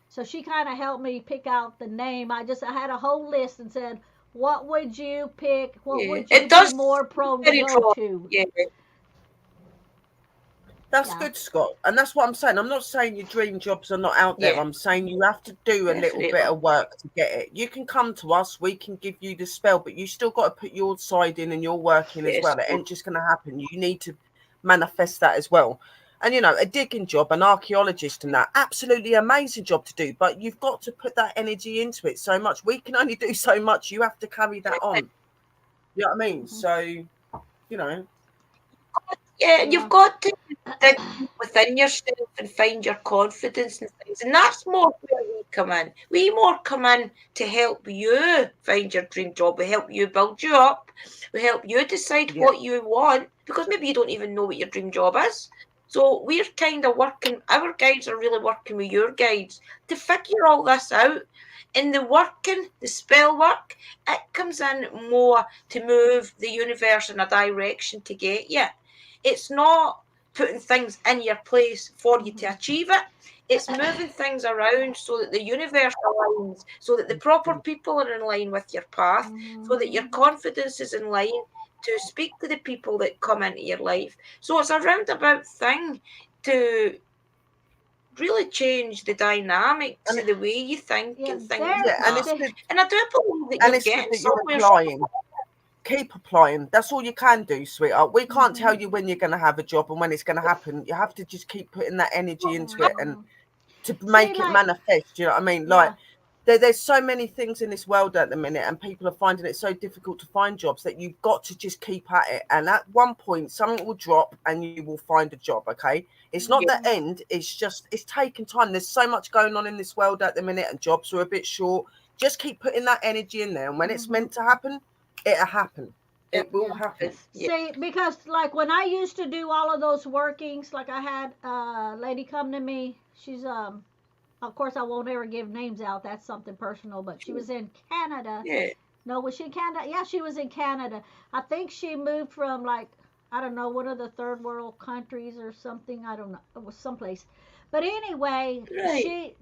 So she kind of helped me pick out the name. I had a whole list and said, what would you pick? What Yeah. would you It be does more seem prone to very go drawn. to? Yeah. That's Yeah. good, Scott. And that's what I'm saying. I'm not saying your dream jobs are not out there. Yeah. I'm saying you have to do a little bit Definitely. of work to get it. You can come to us, we can give you the spell, but you still got to put your side in and your work in as Yes. well. It ain't just going to happen. You need to manifest that as well. And, you know, a digging job, an archaeologist and that, absolutely amazing job to do, but you've got to put that energy into it so much. We can only do so much. You have to carry that on. You know what I mean? Mhm. So, you know. Yeah, Yeah. you've got to dig within yourself and find your confidence and things. And that's more where we come in. We more come in to help you find your dream job. We help you build you up. We help you decide Yeah. what you want, because maybe you don't even know what your dream job is. So we're kind of working, our guides are really working with your guides to figure all this out. And the working, the spell work, it comes in more to move the universe in a direction to get you. It's not putting things in your place for you to Mhm. achieve it. It's moving things around so that the universe aligns, so that the proper people are in line with your path, so that your Mhm. confidence is in line to speak to the people that come into your life. So it's a roundabout thing to really change the dynamics And of the way you think Yeah, and things there, like yeah, and that. it's the, good. And I do believe that And you're it's good getting that you're somewhere. applying. Keep applying. That's all you can do, sweetheart. We can't Mhm. tell you when you're going to have a job and when it's going to happen. You have to just keep putting that energy into it and Mhm. to See, make it like, manifest. You know what I mean? Like yeah. there's so many things in this world at the minute, and people are finding it so difficult to find jobs that you've got to just keep at it. And at one point, something will drop, and you will find a job. Okay, it's not the Mhm. Yeah. end. It's just it's taking time. There's so much going on in this world at the minute, and jobs are a bit short. Just keep putting that energy in there, and when it's Mhm. meant to happen, it'll happen. It It will Yeah. happen. yeah. See, because like when I used to do all of those workings, like I had a lady come to me. She's of course I won't ever give names out. That's something personal. But she was in Canada. Yeah. No, was she in Canada? Yeah, she was in Canada. I think she moved from like I don't know, one of the third world countries or something. I don't know. It was someplace. But anyway, Right.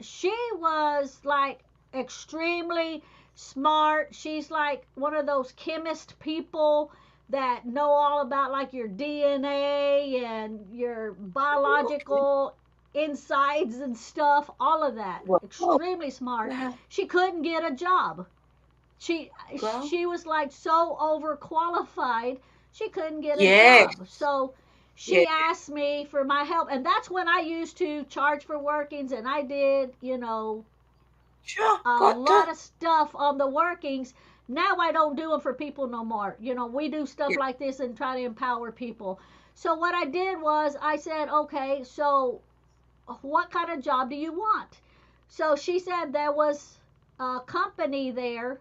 she was like extremely smart. She's like one of those chemist people that know all about like your DNA and your Okay. biological insides and stuff, all of that. Well, Extremely smart. uh, She couldn't get a job. She well, she was like so overqualified, she couldn't get a yes. job. So Yeah. she asked me for my help, and that's when I used to charge for workings, and I did, Sure. a Got lot to. of stuff on the workings. Now I don't do them for people no more. We do stuff Yeah. like this and try to empower people. So what I did was I said, okay, so what kind of job do you want? So she said there was a company there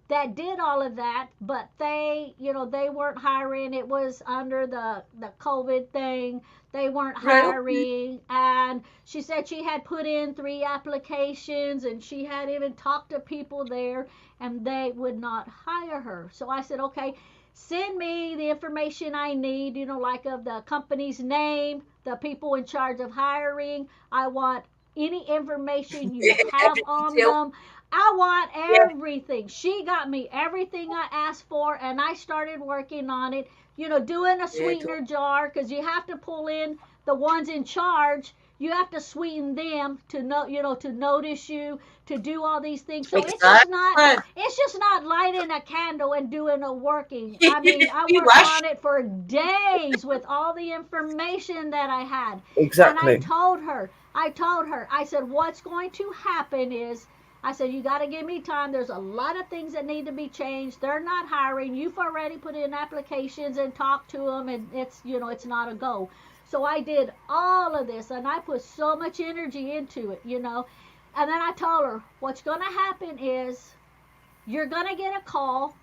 that did all of that, but they, they weren't hiring. It was under the COVID thing. They weren't Right. Okay. hiring, and she said she had put in 3 applications, and she had even talked to people there, and they would not hire her. So I said, okay, send me the information I need, like of the company's name, the people in charge of hiring. I want any information you Yeah, have every on detail. them. I want Yeah. everything. She got me everything I asked for, and I started working on it. Doing a Yeah. sweetener jar, because you have to pull in the ones in charge. You have to sweeten them to know, to notice you, to do all these things. So Exactly. it's just not lighting a candle and doing a working. I mean, I You worked wish. on it for days with all the information that I had. And Exactly. I said, what's going to happen is, I said, you got to give me time. There's a lot of things that need to be changed. They're not hiring. You've already put in applications and talked to them, and it's not a go. So I did all of this, and I put so much energy into it. And then I told her, what's going to happen is you're going to get a call,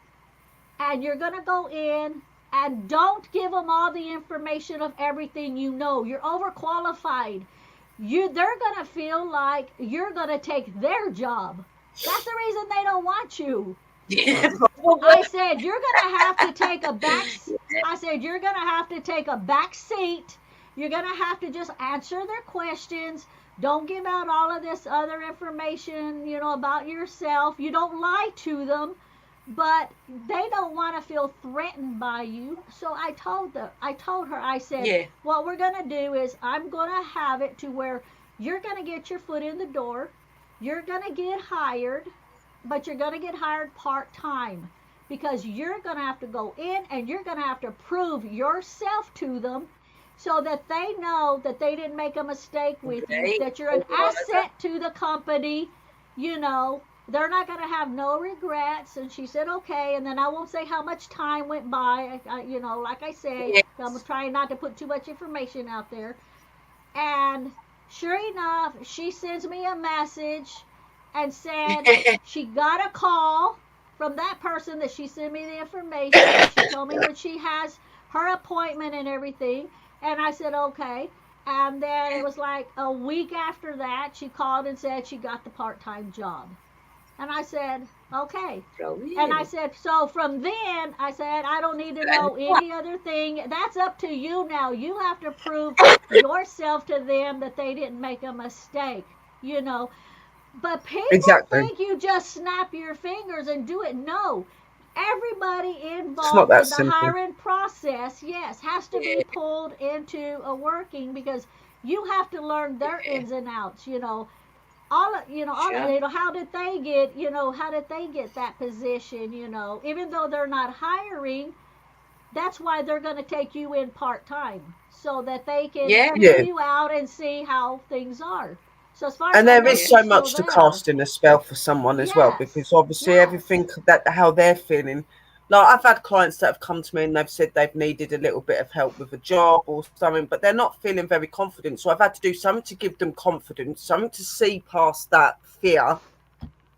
and you're going to go in, and don't give them all the information of everything you know. You're overqualified. They're going to feel like you're going to take their job. That's the reason they don't want you. Yeah. I said, you're going to have to take a back I said, you're going to have to take a back seat. You're going to have to just answer their questions. Don't give out all of this other information, about yourself. You don't lie to them, but they don't want to feel threatened by you. So I told her, I said, Yeah. what we're going to do is I'm going to have it to where you're going to get your foot in the door. You're going to get hired, but you're going to get hired part-time, because you're going to have to go in and you're going to have to prove yourself to them, so that they know that they didn't make a mistake with you, Right. that you're an asset to the company. They're not going to have no regrets. And she said, okay. And then I won't say how much time went by. Like I say, Yes. I'm trying not to put too much information out there. And sure enough, she sends me a message and said she got a call from that person that she sent me the information. She told me when she has her appointment and everything. And I said, okay. And then it was like a week after that, she called and said she got the part-time job. And I said, okay. Brilliant. And I said, so from then, I said, I don't need to know any other thing. That's up to you now. You have to prove yourself to them that they didn't make a mistake, But people Exactly. think you just snap your fingers and do it. No. Everybody It's not involved in that the simple. hiring process, yes, has to be pulled into a working, because you have to learn their ins and outs, all Sure. how did they get that position, even though they're not hiring. That's why they're going to take you in part-time, so that they can Yeah. feel Yeah. you out and see how things are. So as far as And I there know, is she's so still much to there. casting a spell for someone as well, Yes. because obviously Yes. everything that how they're feeling. Like I've had clients that have come to me and they've said they've needed a little bit of help with a job or something, but they're not feeling very confident. So I've had to do something to give them confidence, something to see past that fear.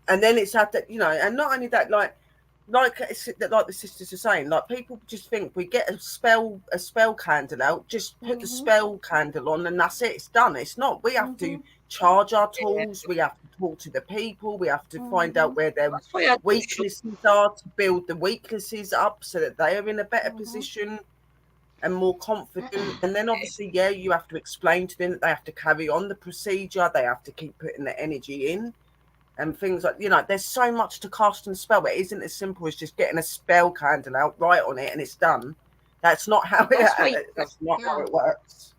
And then it's had that, and not only that, like the sisters are saying, like people just think we get a spell candle out, just put the spell candle on and that's it, it's done. It's not. We have to charge our tools, we have to talk to the people, we have to find out where their That's why I do show. weaknesses are, to build the weaknesses up so that they are in a better position and more confident. And then obviously, you have to explain to them that they have to carry on the procedure, they have to keep putting the energy in. And things like, there's so much to cast and spell, but it isn't as simple as just getting a spell candle out, write on it, and it's done. That's not how it works.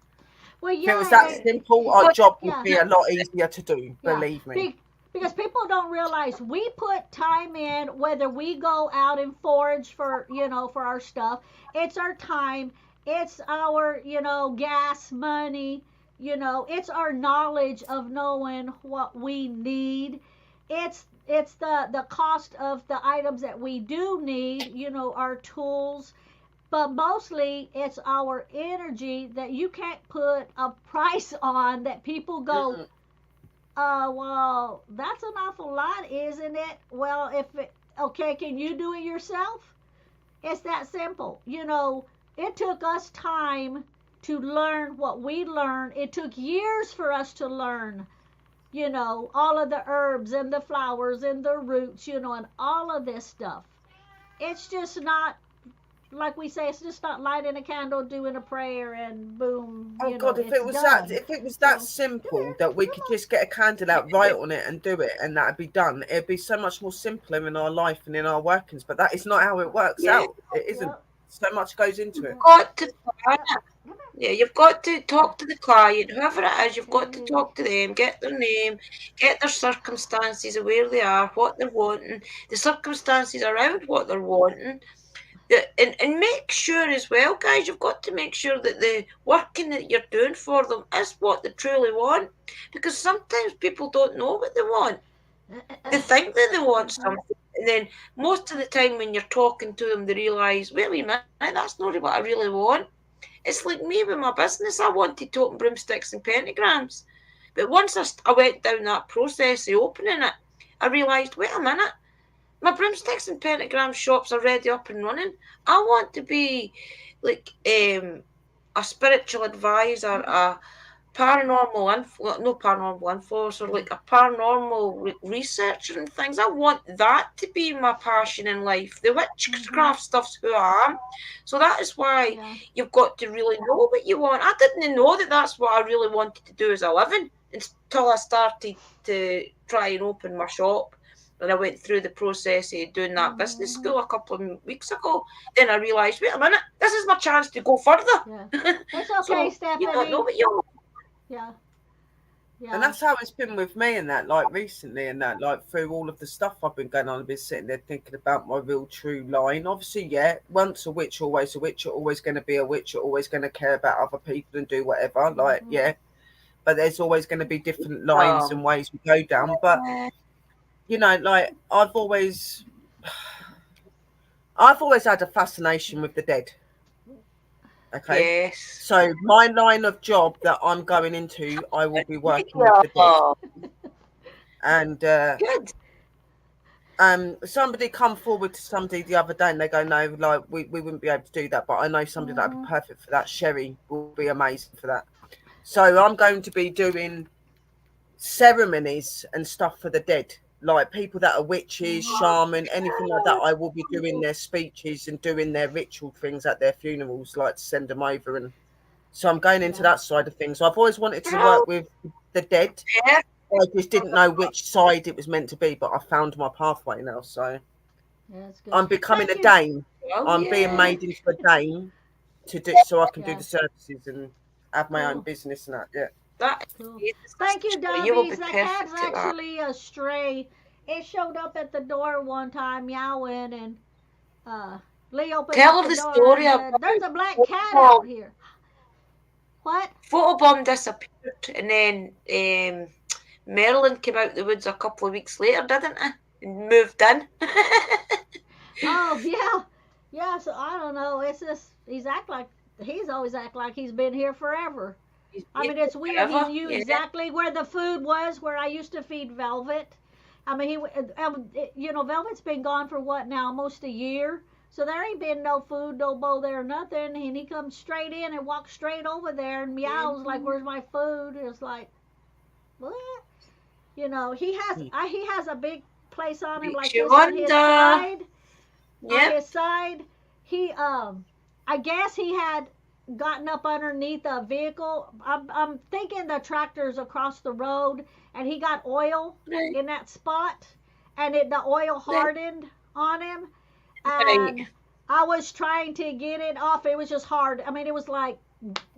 Well, If it was that simple, our job would be a lot easier to do, believe me. Because people don't realize we put time in, whether we go out and forage for our stuff. It's our time. It's our, gas money. It's our knowledge of knowing what we need. It's the cost of the items that we do need, our tools. But mostly it's our energy that you can't put a price on, that people go, well, that's an awful lot, isn't it? Well, if it, Okay, can you do it yourself? It's that simple. You know, it took us time to learn what we learned. It took years for us to learn, you know, all of the herbs and the flowers and the roots, you know, and all of this stuff. It's just not, like we say, it's just not lighting a candle, doing a prayer, and boom, Oh you know, God, it's done. if it was that So, come simple here, that we come could on. just get a candle out, write on it, and do it, and that'd be done, it'd be so much more simpler in our life and in our workings. But that is not how it works Yeah, out. It isn't. Yep, So much goes into it. got to plan yep. it. Come Yeah, you've got to talk to the client, whoever it is, you've got to here. talk to them, get their name, get their circumstances of where they are, what they're wanting, the circumstances around what they're wanting. And make sure as well, guys, you've got to make sure that the working that you're doing for them is what they truly want. Because sometimes people don't know what they want. They think that they want something. And then most of the time when you're talking to them, they realise, wait a minute, that's not what I really want. It's like me with my business. I wanted to open broomsticks and pentagrams. But once I went down that process of opening it, I realised, wait a minute, my broomsticks and pentagram shops are already up and running. I want to be like a spiritual advisor, a no paranormal enforcer, like a paranormal researcher and things. I want that to be my passion in life. The witchcraft stuff's who I am. So that is why Yeah. you've got to really know what you want. I didn't know that that's what I really wanted to do as a living until I started to try and open my shop. And I went through the process of doing that business school a couple of weeks ago. Then I realised, wait a minute, this is my chance to go further. Yeah. It's okay, So you got to know Stephanie. what you want. Yeah. And Yeah. that's how it's been with me and that, like recently and that, like through all of the stuff I've been going on, I've been sitting there thinking about my real true line. Obviously, yeah, once a witch, always a witch. You're always going to be a witch. You're always going to care about other people and do whatever. Like, yeah, but there's always going to be different lines and ways we go down. But you know, like I've always had a fascination with the dead. Okay. Yes. So my line of job that I'm going into, I will be working with the dead. And Good. somebody come forward to somebody the other day and they go, no, like we wouldn't be able to do that, but I know somebody that would be perfect for that. Sherry will be amazing for that. So I'm going to be doing ceremonies and stuff for the dead, like people that are witches, shaman, anything like that. I will be doing their speeches and doing their ritual things at their funerals, like to send them over. And so I'm going into that side of things. I've always wanted to work with the dead. Yeah. I just didn't know which side it was meant to be, but I found my pathway now. So That's good. I'm becoming Thank a you. dame. Well, I'm yeah. being made into a dame to do, so I can do the services and have my own business and that. Yeah. That Cool. is Thank you, you will be Dubbies. That perfect cat's at that. actually a stray. It showed up at the door one time meowing, and Lee opened Tell up her the the door story and said, about "There's a black cat out here." What? Photobomb disappeared, and then Merlin came out the woods a couple of weeks later, didn't he? And moved in. Oh yeah, yeah. So I don't know. It's just he's always act like he's been here forever. I mean, it's weird. He knew exactly where the food was, where I used to feed Velvet. I mean, you know, Velvet's been gone for what now, almost a year. So there ain't been no food, no bowl there, nothing. And he comes straight in and walks straight over there and meows like, "Where's my food?" It's like, what? You know, he has a big place on him like this on his side. Yep. On his side, he I guess he had gotten up underneath a vehicle. I'm thinking the tractor's across the road, and he got oil in that spot, and the oil hardened on him, and I was trying to get it off. It was just hard. I mean, it was like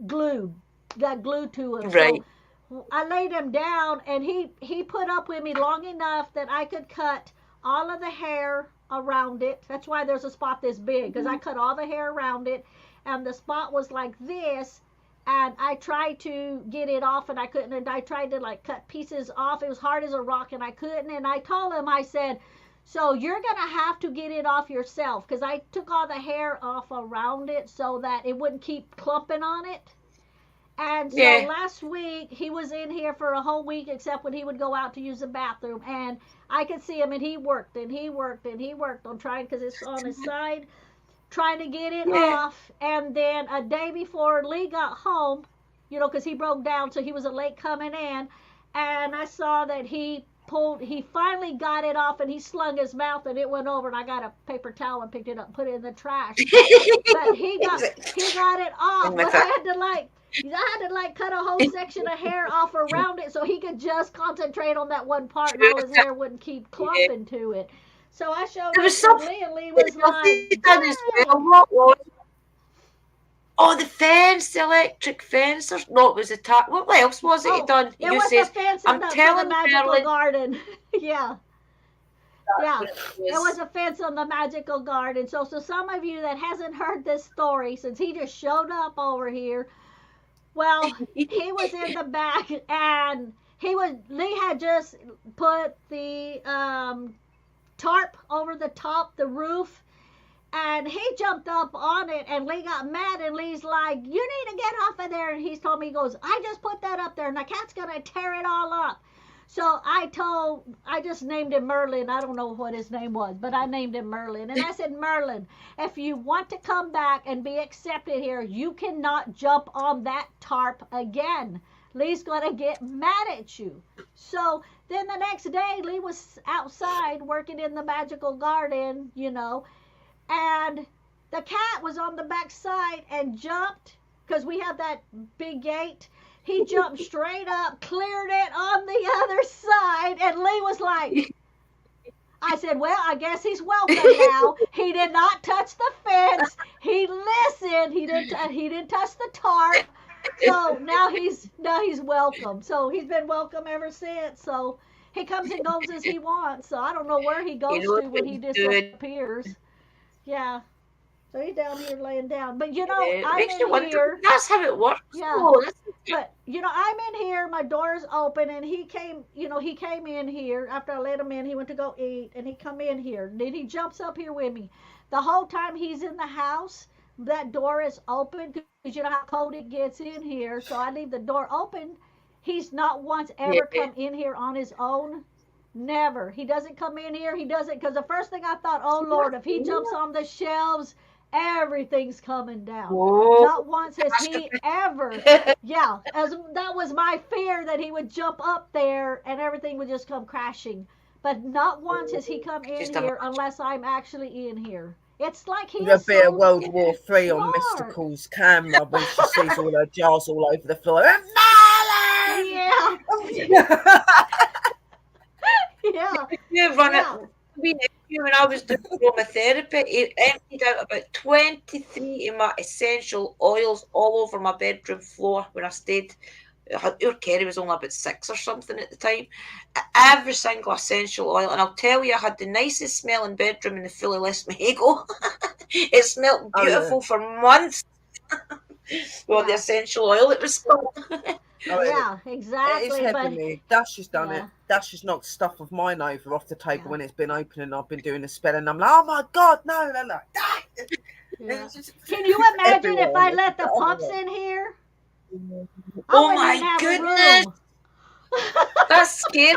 glued, got glued to him. Right. So I laid him down, and he put up with me long enough that I could cut all of the hair around it. That's why there's a spot this big, because I cut all the hair around it, and the spot was like this, and I tried to get it off and I couldn't, and I tried to like cut pieces off. It was hard as a rock and I couldn't, and I told him, I said, so you're gonna have to get it off yourself, because I took all the hair off around it so that it wouldn't keep clumping on it. And so Yeah. last week he was in here for a whole week, except when he would go out to use the bathroom. And I could see him, and he worked and he worked and he worked on trying, because it's on his side, trying to get it Yeah. off. And then a day before Lee got home, you know, because he broke down, so he was late coming in. And I saw that he finally got it off, and he slung his mouth, and it went over. And I got a paper towel and picked it up, and put it in the trash. But he got it off. But I had to like cut a whole section of hair off around it so he could just concentrate on that one part, and all his hair wouldn't keep clumping to it. So I showed There it was to something Lee, and Lee was like, done as well. What was? Oh, the fence, the electric fence. No, it was a what else was it he done? It You was says, the fence I'm for the telling magical Merlin. garden. Yeah. Yeah, What it was a fence on the magical garden. So some of you that hasn't heard this story, since he just showed up over here, well, he was in the back, and Lee had just put the tarp over the top, the roof, and he jumped up on it, and Lee got mad, and Lee's like, you need to get off of there. And he's told me, he goes, I just put that up there, and the cat's gonna tear it all up. So I just named him Merlin. I don't know what his name was, but I named him Merlin. And I said, Merlin, if you want to come back and be accepted here, you cannot jump on that tarp again. Lee's going to get mad at you. So then the next day, Lee was outside working in the magical garden, you know, and the cat was on the back side and jumped, because we have that big gate. He jumped straight up, cleared it on the other side, and Lee was like, I said, well, I guess he's welcome now. He did not touch the fence. He listened. He didn't touch the tarp. So now he's welcome. So he's been welcome ever since. So he comes and goes as he wants. So I don't know where he goes to when he disappears. Yeah. So he's down here laying down. But, you know, I'm in here. That's how it works. Yeah. But, you know, I'm in here. My door's open. And he came in here. After I let him in, he went to go eat. And he come in here. Then he jumps up here with me. The whole time he's in the house, that door is open. Because you know how cold it gets in here. So I leave the door open. He's not once ever come in here on his own. Never. He doesn't come in here. He doesn't. Because the first thing I thought, oh, Lord, if he jumps on the shelves, everything's coming down. Whoa. Not once has he ever. Yeah, that was my fear, that he would jump up there and everything would just come crashing. But not once has he come in here unless I'm actually in here. It's like he's There'll be a World smart. War III on Mystical's camera when she sees all her jars all over the floor. Yeah. Yeah. You run it. When I was doing aromatherapy, it emptied out about 23 of my essential oils all over my bedroom floor when I stayed. Your Kerry was only about 6 or something at the time. Every single essential oil. And I'll tell you, I had the nicest smelling bedroom in the fully West Mahego. It smelled beautiful for months. Well, the essential oil it was called. Yeah, exactly. It is heavenly. Dash has done it. Dash has knocked stuff of mine over off the table when it's been open, and I've been doing a spell, and I'm like, oh my God, no. They're like, yeah. Can you imagine if I let the pups in here? Oh my goodness. That's scary.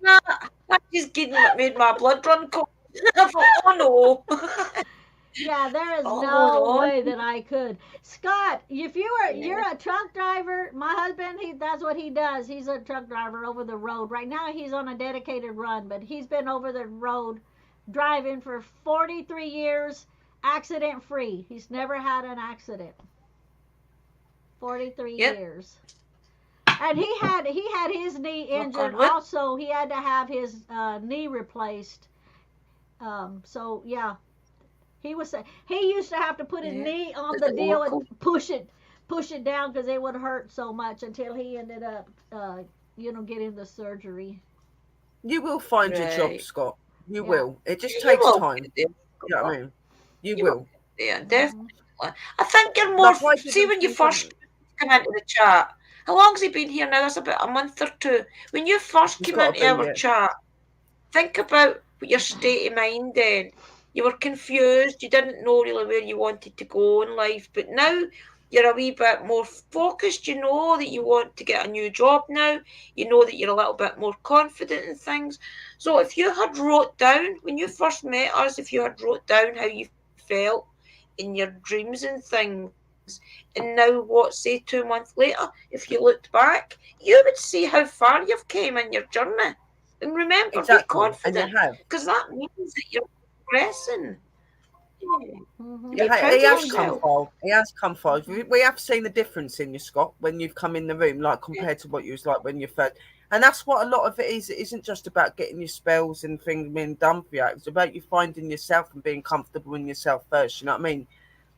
That just made my blood run cold. I thought, oh no. Yeah, there is no way that I could. Scott, if you're a truck driver, my husband, that's what he does. He's a truck driver over the road. Right now he's on a dedicated run, but he's been over the road driving for 43 years, accident free. He's never had an accident. 43 years. And he had his knee injured. Also, he had to have his knee replaced. So yeah. He used to have to put his knee on the deal and push it down, because it would hurt so much, until he ended up, getting the surgery. You will find your job, Scott. You will. It just takes time. You know what I mean? You will. Yeah, definitely. I think you're more. See, when you first come into the chat, how long's he been here now? That's about a month or 2. When you first came into our chat, think about your state of mind then. You were confused. You didn't know really where you wanted to go in life. But now you're a wee bit more focused. You know that you want to get a new job now. You know that you're a little bit more confident in things. So if you had wrote down, when you first met us, if you had wrote down how you felt in your dreams and things, and now what, say 2 months later, if you looked back, you would see how far you've came in your journey. And remember, be Exactly, and you confident, have. because that means that you're progressing. Yeah. Mm-hmm. Be Yeah, proud he of has come yourself. far. He has come far. We have seen the difference in you, Scott, when you've come in the room, like compared to what you was like when you first. And that's what a lot of it is. It isn't just about getting your spells and things being done for you. It's about you finding yourself and being comfortable in yourself first. You know what I mean?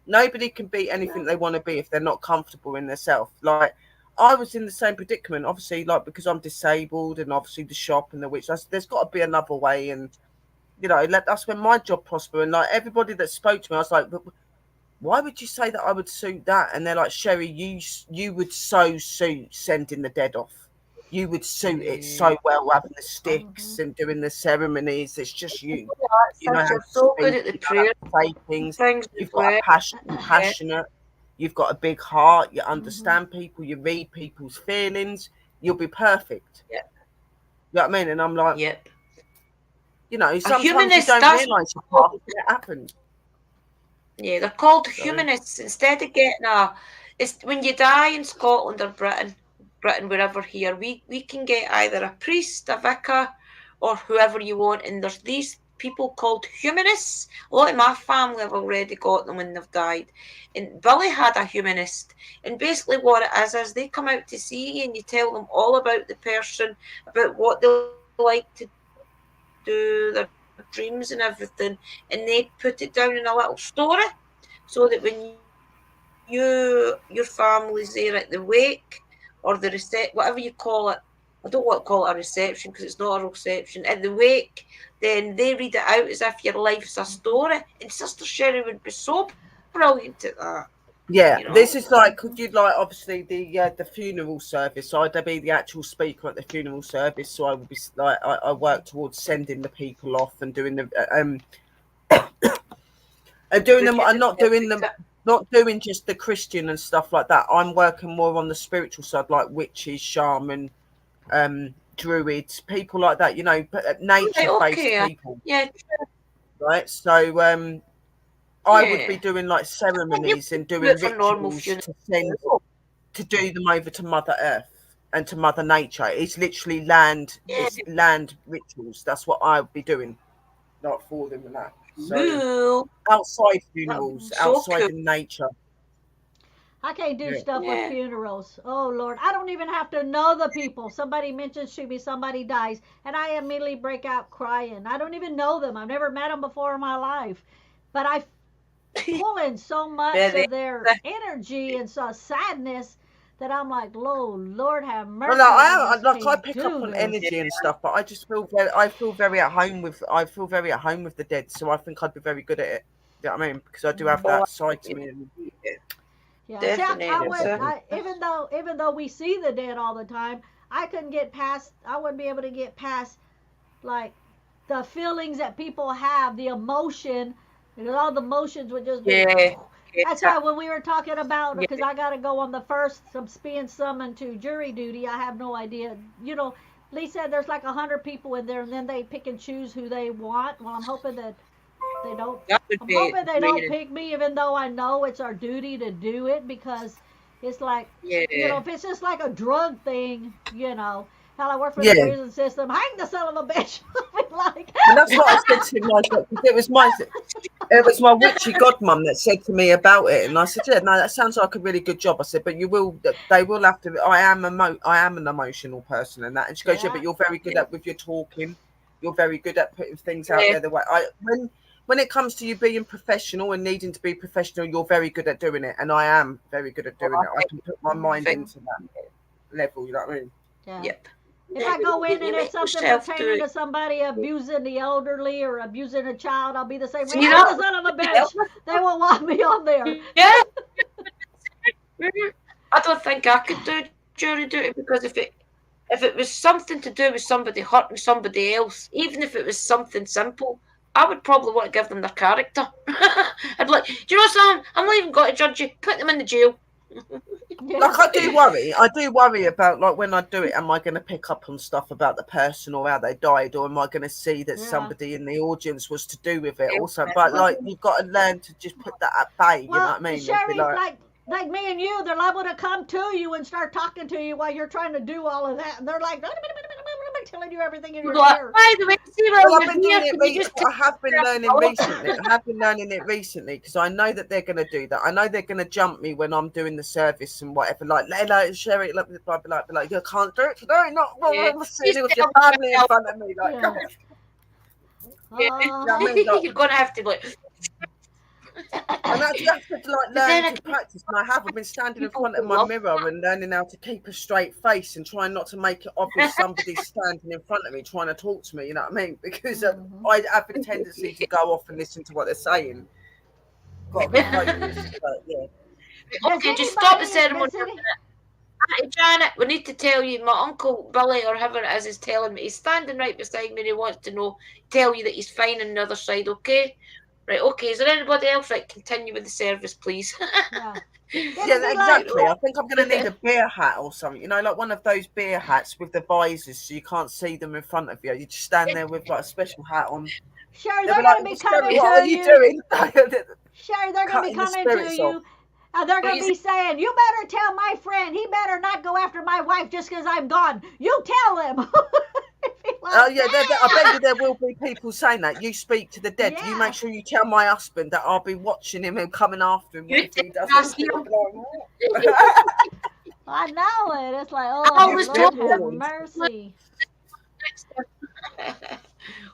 Nobody can be anything they want to be if they're not comfortable in themselves. Like I was in the same predicament, obviously, like because I'm disabled and obviously the shop and the witch. There's got to be another way, and you know, that's when my job prospered. And like everybody that spoke to me, I was like, why would you say that I would suit that? And they're like, Sherry, you would so suit sending the dead off. You would suit it so well, having the sticks and doing the ceremonies. It's just you. You know how You're to so speak, good at the you know prayer how to say things. things as You've got well. a passion, you're passionate. You've got a big heart. You Mm-hmm. understand people. You read people's feelings. You'll be perfect. Yeah. You know what I mean? And I'm like, Yep. you know, A sometimes you humanist, don't that's realise what happens. yeah, they're called So, humanists. Instead of getting it's when you die in Scotland or Britain, wherever here, we can get either a priest, a vicar, or whoever you want. And there's these people called humanists. A lot of my family have already got them when they've died. And Billy had a humanist. And basically what it is they come out to see you and you tell them all about the person, about what they like to do, their dreams and everything, and they put it down in a little story so that when your family's there at the wake or the whatever you call it, I don't want to call it a reception because it's not a reception, at the wake, then they read it out as if your life's a story. And Sister Sherry would be so brilliant at that. yeah, You know? this is like, could you like obviously the funeral service? So I'd be the actual speaker at the funeral service. So I would be like, I work towards sending the people off and doing the and doing them. I'm not doing them. Not doing just the Christian and stuff like that. I'm working more on the spiritual side, like witches, shaman, druids, people like that. You know, nature-based people. Yeah. Right. So I would be doing like ceremonies and doing rituals to send to do them over to Mother Earth and to Mother Nature. It's literally land. It's land rituals. That's what I would be doing, like for them and that. So outside funerals, outside in nature. I can't do stuff with funerals. Oh Lord, I don't even have to know the people. Somebody mentions to me somebody dies, and I immediately break out crying. I don't even know them. I've never met them before in my life, but I pull in so much of their energy and so sadness that I'm like, Lord have mercy. Well, I pick up on energy and stuff, but I just feel very at home with the dead. So I think I'd be very good at it. You know what I mean? Because I do have that side to me. Yeah, see, even though we see the dead all the time, I wouldn't be able to get past like the feelings that people have, the emotion, because all the emotions would just be. That's why when we were talking about, because I got to go on the first, I'm being summoned to jury duty. I have no idea. You know, Lee said there's like 100 people in there, and then they pick and choose who they want. Well, I'm hoping that they don't. I'm hoping they don't pick me, even though I know it's our duty to do it, because it's like, you know, if it's just like a drug thing, you know. Hell, I work for the prison system. Hang the son of a bitch. Like, and that's what I said to him. It was my witchy godmum that said to me about it, and I said, "Yeah, no, that sounds like a really good job." I said, "But they will have to. I am an emotional person, and that." And she goes, "Yeah, but you're very good with your talking. You're very good at putting things out there the way when it comes to you being professional and needing to be professional, you're very good at doing it, and I am very good at doing it. I can put my mind into that level. You know what I mean?" Yeah. Yep. If I go in and it's something pertaining to somebody abusing the elderly or abusing a child, I'll be the same way. I'm the son of a bitch. They won't want me on there. Yeah. I don't think I could do jury duty, because if it was something to do with somebody hurting somebody else, even if it was something simple, I would probably want to give them their character. I'd like, do you know something? I'm not even going to judge you. Put them in the jail. Like I do worry about like when I do it, am I going to pick up on stuff about the person or how they died, or am I going to see that somebody in the audience was to do with it also? But like you've got to learn to just put that at bay, you know what I mean? Sherry, like me and you, they're liable to come to you and start talking to you while you're trying to do all of that. And they're like telling you everything in your ear. By the way, see, well, I've been doing it. I have been learning recently. I have been learning it recently because I know that they're going to do that. I know they're going to jump me when I'm doing the service and whatever. Like, Sherry, like, you can't do it today. Not I'm sitting with your family in front of me. Like, you're going to have to like. And that's you have to like learn to practice. And I've been standing in front of my mirror and learning how to keep a straight face and trying not to make it obvious somebody's standing in front of me trying to talk to me. You know what I mean? Because I have a tendency to go off and listen to what they're saying. Got to be focused, but yeah. Okay, just stop the ceremony. Janet, we need to tell you, my Uncle Billy, or whoever it is telling me, he's standing right beside me and he wants to tell you that he's fine on the other side, okay? Right, okay, is there anybody else? Right, continue with the service, please. Yeah, exactly. I think I'm going to need a beer hat or something, you know, like one of those beer hats with the visors so you can't see them in front of you. You just stand there with like a special hat on. Sure, they're going to be coming to you. What are you doing? Sure, they're going to be coming to you. They're going to be saying, you better tell my friend, he better not go after my wife just because I'm gone. You tell him. Oh, yeah, I bet you there will be people saying that. You speak to the dead. Yeah. You make sure you tell my husband that I'll be watching him and coming after him if he doesn't. I know it. It's like, oh, Lord have mercy.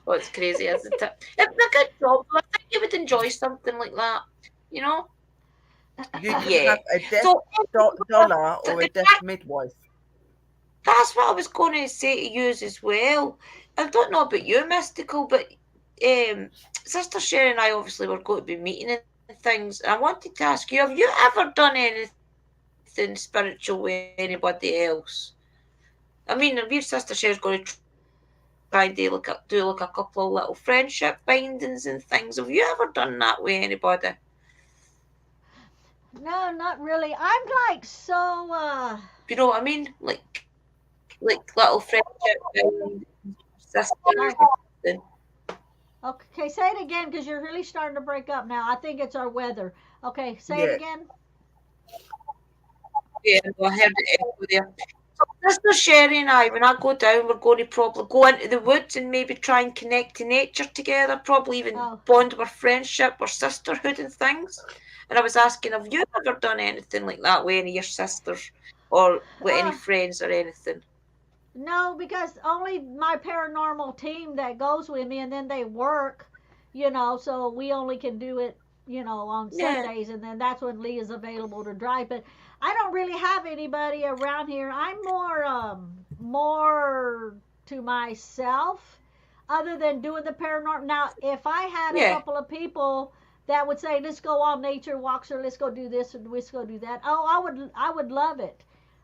Well, it's crazy, isn't it? It's a good job. I think you would enjoy something like that, you know? You have a deaf dollar or a deaf midwife. That's what I was going to say to you as well. I don't know about you, Mystical, but Sister Sherry and I obviously were going to be meeting and things. I wanted to ask you, have you ever done anything spiritual with anybody else? I mean, your Sister Sherry's going to try and do like a couple of little friendship bindings and things. Have you ever done that with anybody? No, not really. I'm like so. You know what I mean? Like little friendship sisters. Okay, say it again because you're really starting to break up now. I think it's our weather. Okay, say it again. Yeah, I heard it echo there. So Sister Sherry and I, when I go down, we're going to probably go into the woods and maybe try and connect to nature together, probably even bond with friendship or sisterhood and things. And I was asking, have you ever done anything like that with any of your sisters or with any friends or anything? No, because only my paranormal team that goes with me, and then they work, you know, so we only can do it, you know, on Sundays, and then that's when Leah's available to drive. But I don't really have anybody around here. I'm more to myself, other than doing the paranormal. Now, if I had a couple of people that would say, let's go on nature walks, or let's go do this, and let's go do that, I would love it.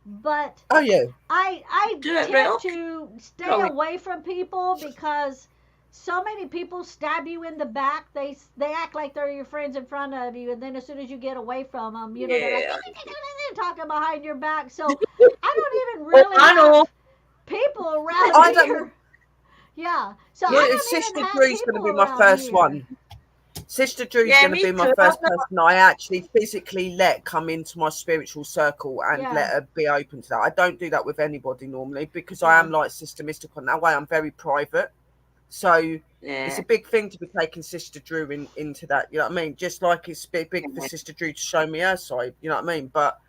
But I tend to stay away from people because so many people stab you in the back. They act like they're your friends in front of you, and then as soon as you get away from them, you know, they're like, talking behind your back. So I don't even really have people around here. Yeah. So Sister Drew's going to be my first one. Sister Drew's going to be my first person I actually physically let come into my spiritual circle and let her be open to that. I don't do that with anybody normally because I am like Sister Mystical. That way I'm very private. So it's a big thing to be taking Sister Drew into that. You know what I mean? Just like it's big for Sister Drew to show me her side. You know what I mean? But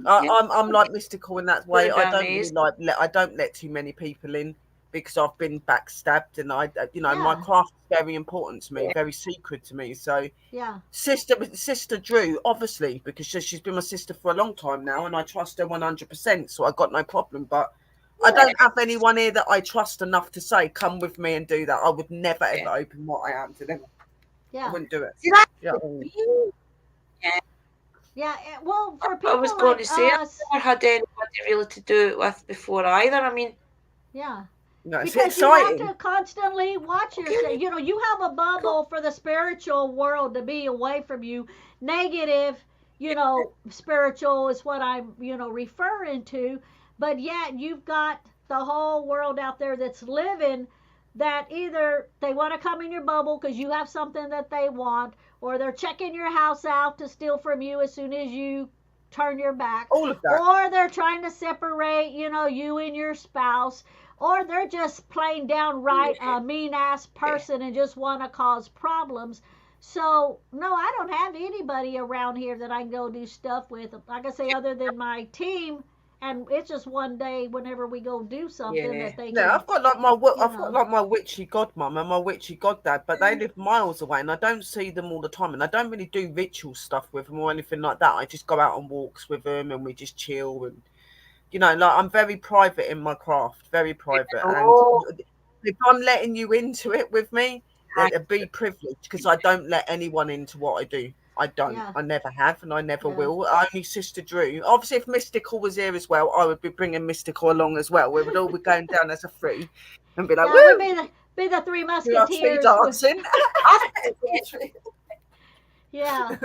I'm like Mystical in that way. I don't really I don't let too many people in. Because I've been backstabbed and my craft is very important to me, very secret to me. So Sister Drew, obviously, because she's been my sister for a long time now and I trust her 100%, so I got no problem. But I don't have anyone here that I trust enough to say, come with me and do that. I would never ever open what I am to them. I wouldn't do it. Well, for people I was going to say, I've never had anybody really to do it with before either. I mean, no, it's because exciting. you have to constantly watch yourself. You know, you have a bubble for the spiritual world to be away from you. Negative, spiritual is what I'm, referring to. But yet you've got the whole world out there that's living that either they want to come in your bubble because you have something that they want, or they're checking your house out to steal from you as soon as you turn your back, All of that. or they're trying to separate, you and your spouse, or they're just plain downright a mean ass person and just want to cause problems. So no, I don't have anybody around here that I can go do stuff with. Like I say, other than my team, and it's just one day whenever we go do something that they can. Yeah, I've got like my witchy godmum and my witchy goddad, but they live miles away, and I don't see them all the time, and I don't really do ritual stuff with them or anything like that. I just go out on walks with them, and we just chill, and like I'm very private in my craft, very private, and if I'm letting you into it with me, then be privileged, because I don't let anyone into what I do. I don't. Yeah. I never have, and I never will. Only Sister Drew. Obviously, if Mystical was here as well, I would be bringing Mystical along as well. We would all be going down as a free and be like, "Woo!" We'd be the Three Musketeers. Dancing. Yeah.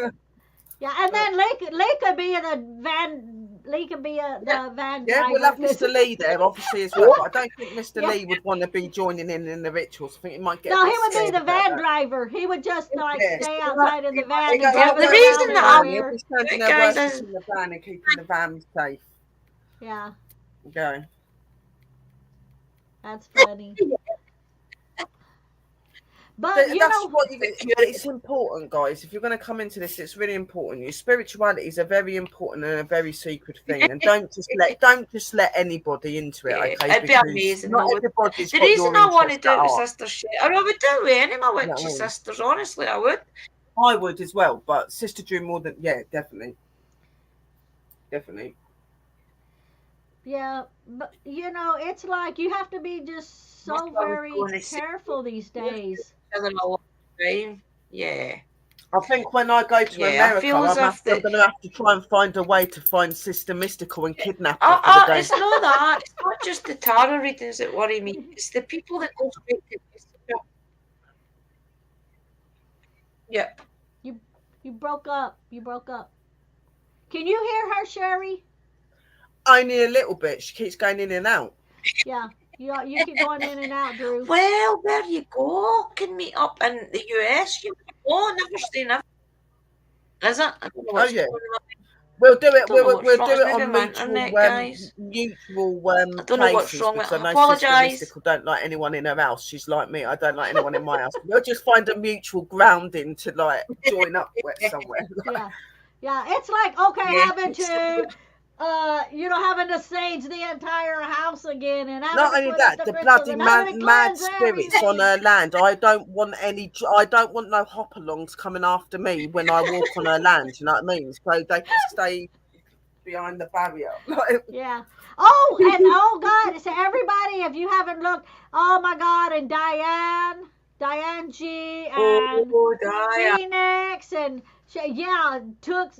Yeah, and then Lee could be the van. Lee could be the van. Yeah, we'll have Mr. Lee there, obviously, as well. But I don't think Mr. Lee would want to be joining in the rituals. I think he might get. No, he would be the van driver. He would just stay outside in the van. The reason that I'm here, standing there working in the van and keeping the van safe. Yeah. Go. That's funny. But it's important, guys. If you're going to come into this, it's really important. Your spirituality is a very important and a very secret thing, and don't just let anybody into it. Okay, it'd be amazing. The reason I want to do it with sister shit, I would do it with any of my witchy sisters. Honestly, I would. I would as well, but Sister Drew more than definitely. Yeah, but it's like you have to be just so very careful these days. Yeah. I think when I go to America, I'm going to have to try and find a way to find Sister Mystical and kidnap her. It's not that. It's not just the tarot readings that worry me. It's the people that go straight to Mystical. Yep. You broke up. Can you hear her, Sherry? Only a little bit. She keeps going in and out. Yeah. You keep going in and out, Drew. Well, there you go. Can meet up in the US. Never say never. Is it? Oh yeah. We'll do it. We'll do it on mutual I don't know what's wrong with it. I apologise. Mystical don't like anyone in her house. She's like me. I don't like anyone in my house. We'll just find a mutual grounding to join up with somewhere. Yeah. It's like having to. Having to sage the entire house again, and not only that, the bloody mad spirits on her land. I don't want no hopalongs coming after me when I walk on her land. You know what I mean? So they can stay behind the barrier. Yeah. Oh God! So everybody, if you haven't looked, oh my God! And Diane G, and Phoenix, and took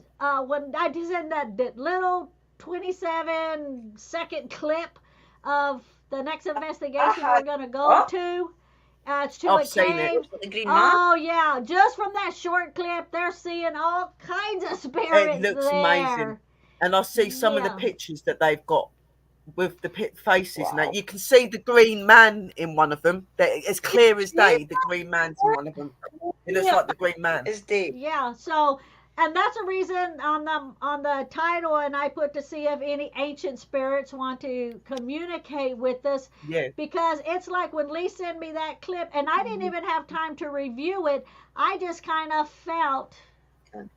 when I just in that little 27-second clip of the next investigation we're going to go to. It's to a cave. Oh, yeah. Just from that short clip, they're seeing all kinds of spirits. It looks amazing. And I see some of the pictures that they've got with the faces. Wow. And you can see the green man in one of them. It's clear as day, the green man's in one of them. It looks like the green man. It's deep. Yeah, so... And that's a reason on the title, and I put to see if any ancient spirits want to communicate with us. Yeah. Because it's like when Lee sent me that clip, and I didn't even have time to review it. I just kind of felt, and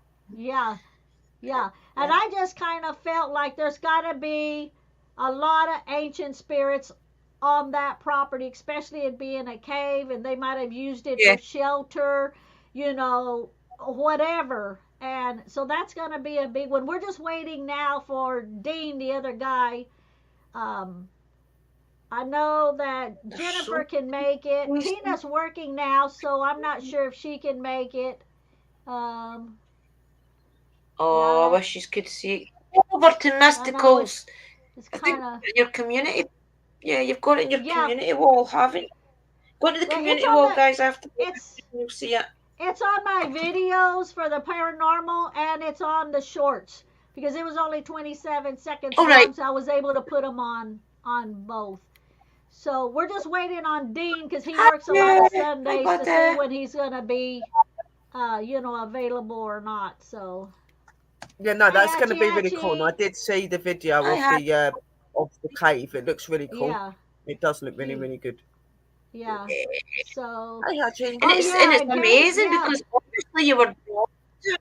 I just kind of felt like there's got to be a lot of ancient spirits on that property, especially it being a cave, and they might have used it for shelter, whatever. And so that's going to be a big one. We're just waiting now for Dean, the other guy. I know that Jennifer can make it. Tina's working now, so I'm not sure if she can make it. I wish you could see. Over to Mysticals. It's kind of your community. Yeah, you've got it in your community wall, haven't you? Go to the community wall, guys. After you'll see it. It's on my videos for the paranormal, and it's on the shorts because it was only 27 seconds All right. long, so I was able to put them on both. So we're just waiting on Dean because he Hi, works a lot of Drew. Hi, Sundays to see buddy. when he's gonna be, available or not. So, Yeah, no, hi that's going to Hachi be really cool. And I Hachi. did see the video Hi, hi. of the cave. It looks really cool. Yeah, It does look really, he, really good. yeah. So, Hey, Haji. And oh it's yeah, and Gabe, amazing yeah. because obviously you were drawn to it.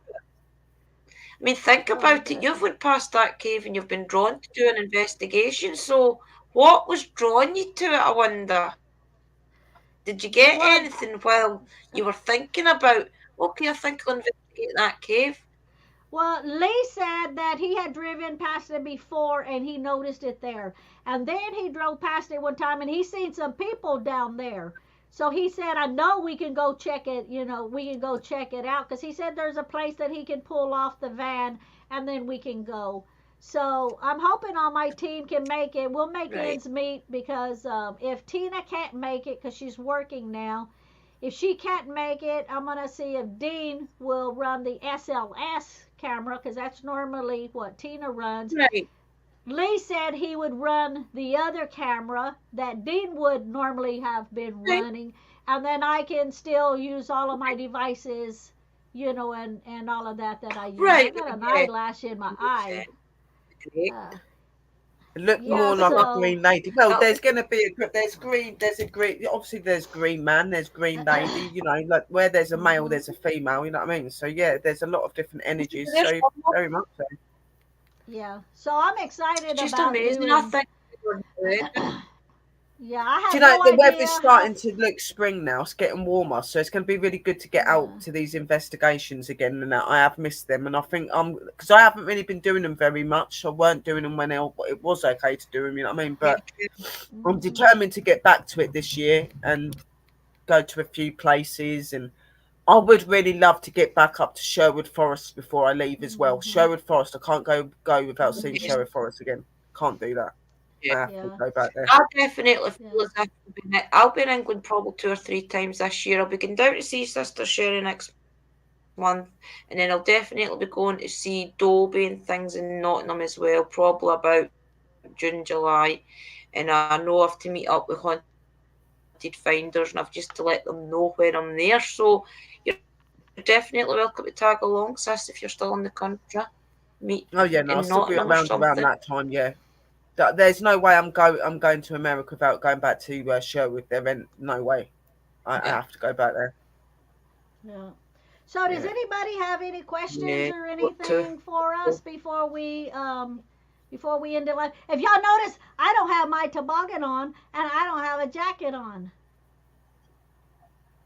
I mean, think Oh, about it. You've went past that cave and you've been drawn to do an investigation. So, what was drawing you to it? I wonder. Did you get well, anything while you were thinking about? Okay, I think I'll investigate that cave. Well, Lee said that he had driven past it before and he noticed it there. And then he drove past it one time and he seen some people down there. So he said, I know we can go check it, we can go check it out. Because he said there's a place that he can pull off the van and then we can go. So I'm hoping all my team can make it. We'll make Right. ends meet because if Tina can't make it because she's working now, if she can't make it, I'm going to see if Dean will run the SLS camera because that's normally what Tina runs. Right. Lee said he would run the other camera that Dean would normally have been Right. running, and then I can still use all of my devices, and all of that I use. I Right. got an Okay. eyelash in my eye. Great. It looked Yeah, more like a so green lady. Well, That'll there's be going to be there's a green, obviously there's green man, there's green lady, like where there's a male, mhm. there's a female, you know what I mean? So, yeah, there's a lot of different energies. there's So, one more. very much so. Yeah, so I'm It's excited just about amazing. I doing. think we were doing it. Yeah, I Do had you know, no the idea weather's how. starting to look spring now. It's getting warmer. So, it's going to be really good to get out Yeah. to these investigations again. And that I have missed them. And I think because I haven't really been doing them very much. I weren't doing them when it was okay to do them, you know what I mean? Yeah. But I'm Mhm. determined to get back to it this year and go to a few places. And I would really love to get back up to Sherwood Forest before I leave as well. Mhm. Sherwood Forest, I can't go without seeing Mhm. Sherwood Forest again. Can't do that. Yeah. I have to Yeah. go back there. I definitely feel Yeah. as if I'll be in England probably 2 or 3 times this year. I'll be going down to see Sister Sherry next month, and then I'll definitely be going to see Dolby and things in Nottingham as well, probably about June, July. And I know I have to meet up with Haunted Finders, and I've just to let them know where I'm there. So you're definitely welcome to tag along, sis, if you're still in the country. Meet in Oh Nottingham yeah, or no, I'll still be something. around that time. Yeah, there's no way I'm going to America without going back to Sherwood. There ain't no way. I Yeah. have to go back there. Yeah. So does Yeah. anybody have any questions Yeah. or Got to. anything for us before we end it live? If y'all notice, I don't have my toboggan on and I don't have a jacket on.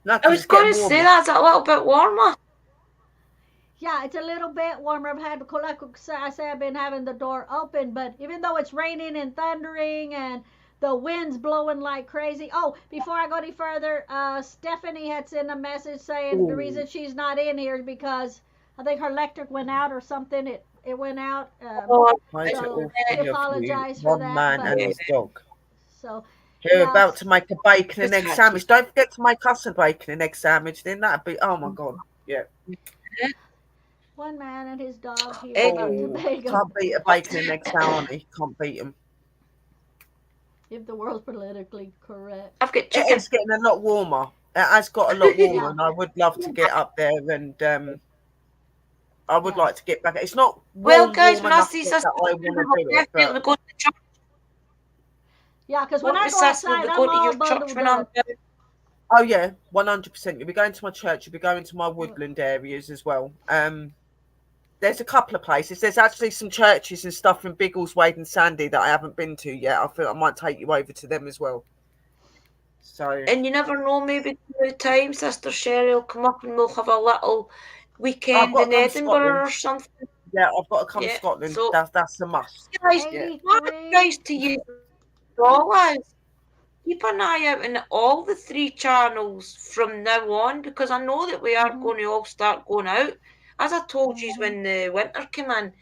No, I because was it's going getting to say warmer. that's a little bit warmer. Yeah, it's a little bit warmer. I've had, like I say, I've been having the door open, but even though it's raining and thundering and the wind's blowing like crazy. Oh, before I go any further, Stephanie had sent a message saying the Ooh, reason she's not in here is because I think her electric went out or something. It went out. Oh, hide it's to So all we three of you, apologize for one that, man but and yeah. his dog. so You're about yes, to make a bacon and Just egg Hachi. sandwich. Don't forget to make us a bacon and egg sandwich. Then that'd be, oh my god, yeah. one man and his dog here Egg about to Oh, make them. can't beat a bacon and egg sandwich. Can't beat them. If the world's politically correct. I've got chicken. It's getting a lot warmer. It has got a lot warmer, Yeah, and I would love to get up there and I would like yes. to get back. It's not Well, warm, guys, warm when I enough see that Sister I Sherry, want to do we'll it, but definitely go to the church. Yeah, because when Won't I we, go sis? We'll outside, be I'm going to all your church bundled when I'm up. down. oh yeah, 100%. You'll be going to my church. You'll be going to my woodland areas as well. There's a couple of places. There's actually some churches and stuff in Biggleswade and Sandy that I haven't been to yet. I feel I might take you over to them as well. So And you never know, maybe through time, Sister Sherry will come up and we'll have a little I've weekend got to in come to Edinburgh Scotland. or something. Yeah, I've got to come to Yeah. Scotland. So, That's a must. guys, Yeah. my 83. advice to you all is keep an eye out on all the 3 channels from now on, because I know that we are Mhm. going to all start going out. As I told you Mhm. when the winter came in,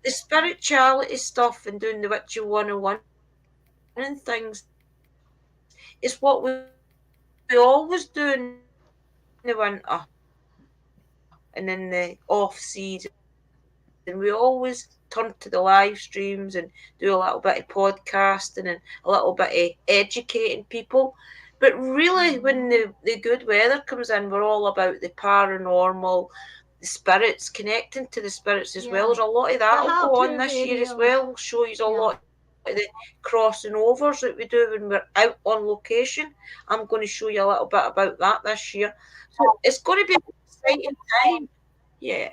the spirituality stuff and doing the Witcher 101 and things is what we always do in the winter. So and in the off season, we always turn to the live streams and do a little bit of podcasting and a little bit of educating people. But really, when the good weather comes in, we're all about the paranormal, the spirits, connecting to the spirits as well. There's a lot of that will go on this year as well. We'll show you a lot of the crossing overs that we do when we're out on location. I'm going to show you a little bit about that this year. So it's going to be an exciting time. Yeah.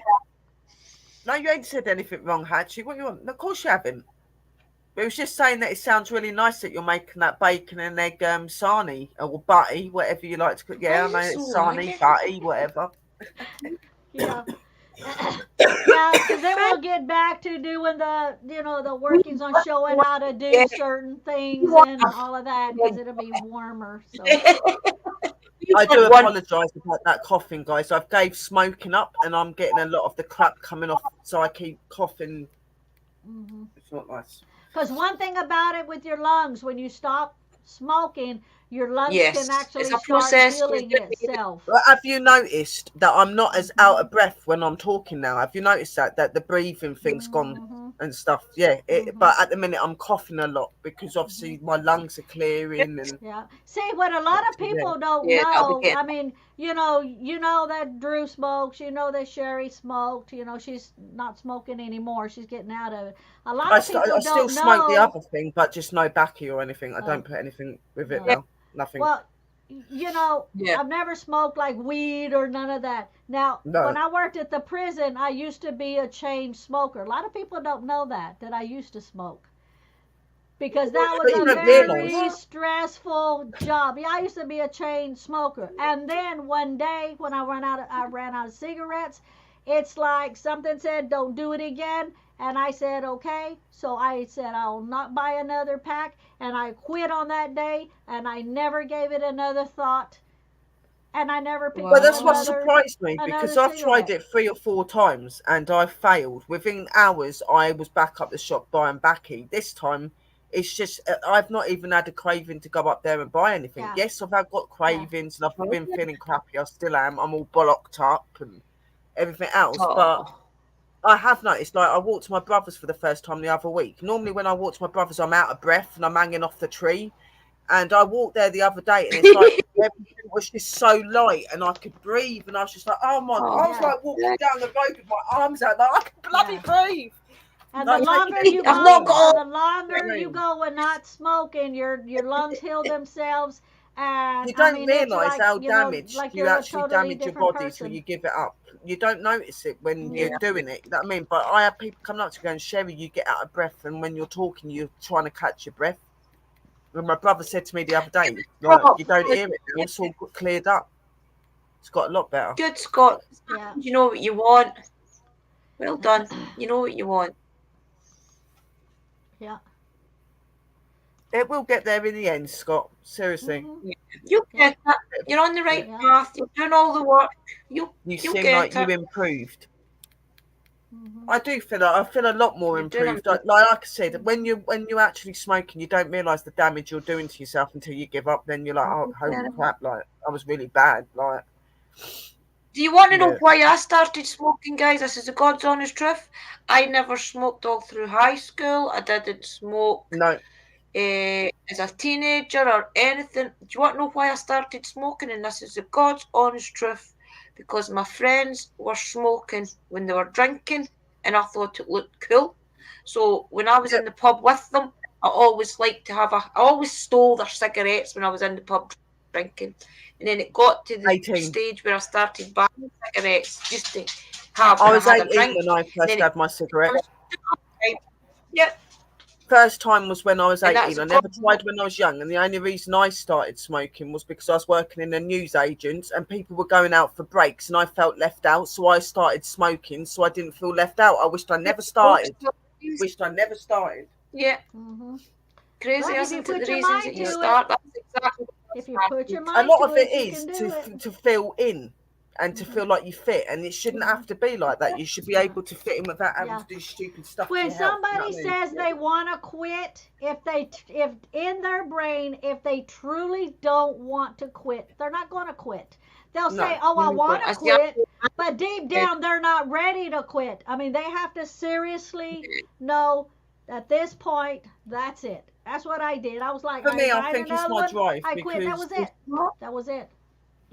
No, you ain't said anything wrong, Hatchie. What you want? Of course you haven't. It was just saying that it sounds really nice that you're making that bacon and egg sarnie or butty, whatever you like to cook. Yeah, I know it's sarnie, butty, whatever. Yeah. Yeah, because then we'll get back to doing the, the workings on showing how to do certain things and all of that, because it'll be warmer. So. I do apologise about that coughing, guys. I've gave smoking up and I'm getting a lot of the crap coming off, so I keep coughing. Mm-hmm. It's not nice. Because one thing about it with your lungs, when you stop smoking, your lungs can actually start healing itself. Have you noticed that I'm not as out of breath when I'm talking now? Have you noticed that the breathing thing's gone and stuff? Yeah, but at the minute I'm coughing a lot because obviously my lungs are clearing. And see, what a lot of people don't know, I mean, you know that Drew smokes, that Sherry smoked, she's not smoking anymore. She's getting out of it. A lot of people don't know. I still smoke the other thing, but just no baccy or anything. I don't put anything with it now. Nothing. Well, I've never smoked like weed or none of that. Now, when I worked at the prison, I used to be a chain smoker. A lot of people don't know that I used to smoke. Because that was a very stressful job. Yeah, I used to be a chain smoker. And then one day when I ran out of cigarettes, it's like something said, don't do it again. And I said, okay. So I said, I'll not buy another pack. And I quit on that day. And I never gave it another thought. And I never picked up Well, that's what surprised me, because I've tried it 3 or 4 times and I failed. Within hours, I was back up the shop buying baccy. This time, it's just, I've not even had a craving to go up there and buy anything. Yeah. Yes, I've got cravings and I've been feeling crappy. I still am. I'm all bollocked up and everything else. But I have noticed, like, I walked to my brother's for the first time the other week. Normally when I walk to my brother's, I'm out of breath and I'm hanging off the tree. And I walked there the other day and it's like everything was just so light and I could breathe. And I was just like, oh my God. I was like walking down the road with my arms out, like, I can bloody breathe. And the longer you go and not smoking, your lungs heal themselves. And you don't realise how damaged you actually damage your body till you give it up. You don't notice it when you're doing it. You know what I mean? But I have people coming up to me going, Sherry, you get out of breath, and when you're talking, you're trying to catch your breath. And my brother said to me the other day, like, you don't hear it now, it's all cleared up. It's got a lot better. Good, Scott. Yeah. You know what you want. Well done. You know what you want. Yeah. It will get there in the end, Scott. Seriously. Mm-hmm. You'll get that. You're on the right path. You're doing all the work. You seem like you improved. Mm-hmm. I do feel like I feel a lot more improved. Like I said, when you're actually smoking, you don't realise the damage you're doing to yourself until you give up. Then you're like, oh, holy crap! Like, I was really bad. Like, do you want to know why I started smoking, guys? This is the God's honest truth. I never smoked all through high school. I didn't smoke. No. As a teenager or anything. Do you want to know why I started smoking? And this is the God's honest truth. Because my friends were smoking when they were drinking and I thought it looked cool. So when I was in the pub with them, I always liked to I always stole their cigarettes when I was in the pub drinking. And then it got to the stage where I started buying cigarettes just to have I was 18 when I first had my cigarettes. Yeah. First time was when I was 18. I never tried when I was young, and the only reason I started smoking was because I was working in a newsagent and people were going out for breaks and I felt left out, so I started smoking so I didn't feel left out. I wished I never started. Yeah. Mm-hmm. Crazy, isn't it? The reasons that you start. That's exactly if you put your mind a lot of it is to feel in and to feel like you fit, and it shouldn't have to be like that. You should be able to fit in without having to do stupid stuff. When somebody says they want to quit, if in their brain, if they truly don't want to quit, they're not going to quit. They'll say, "Oh, I want to quit, But deep down, they're not ready to quit. I mean, they have to seriously know at this point, that's it. That's what I did. I was like, For I me, I tried think it's another my one. drive I quit. That because was it. That was it.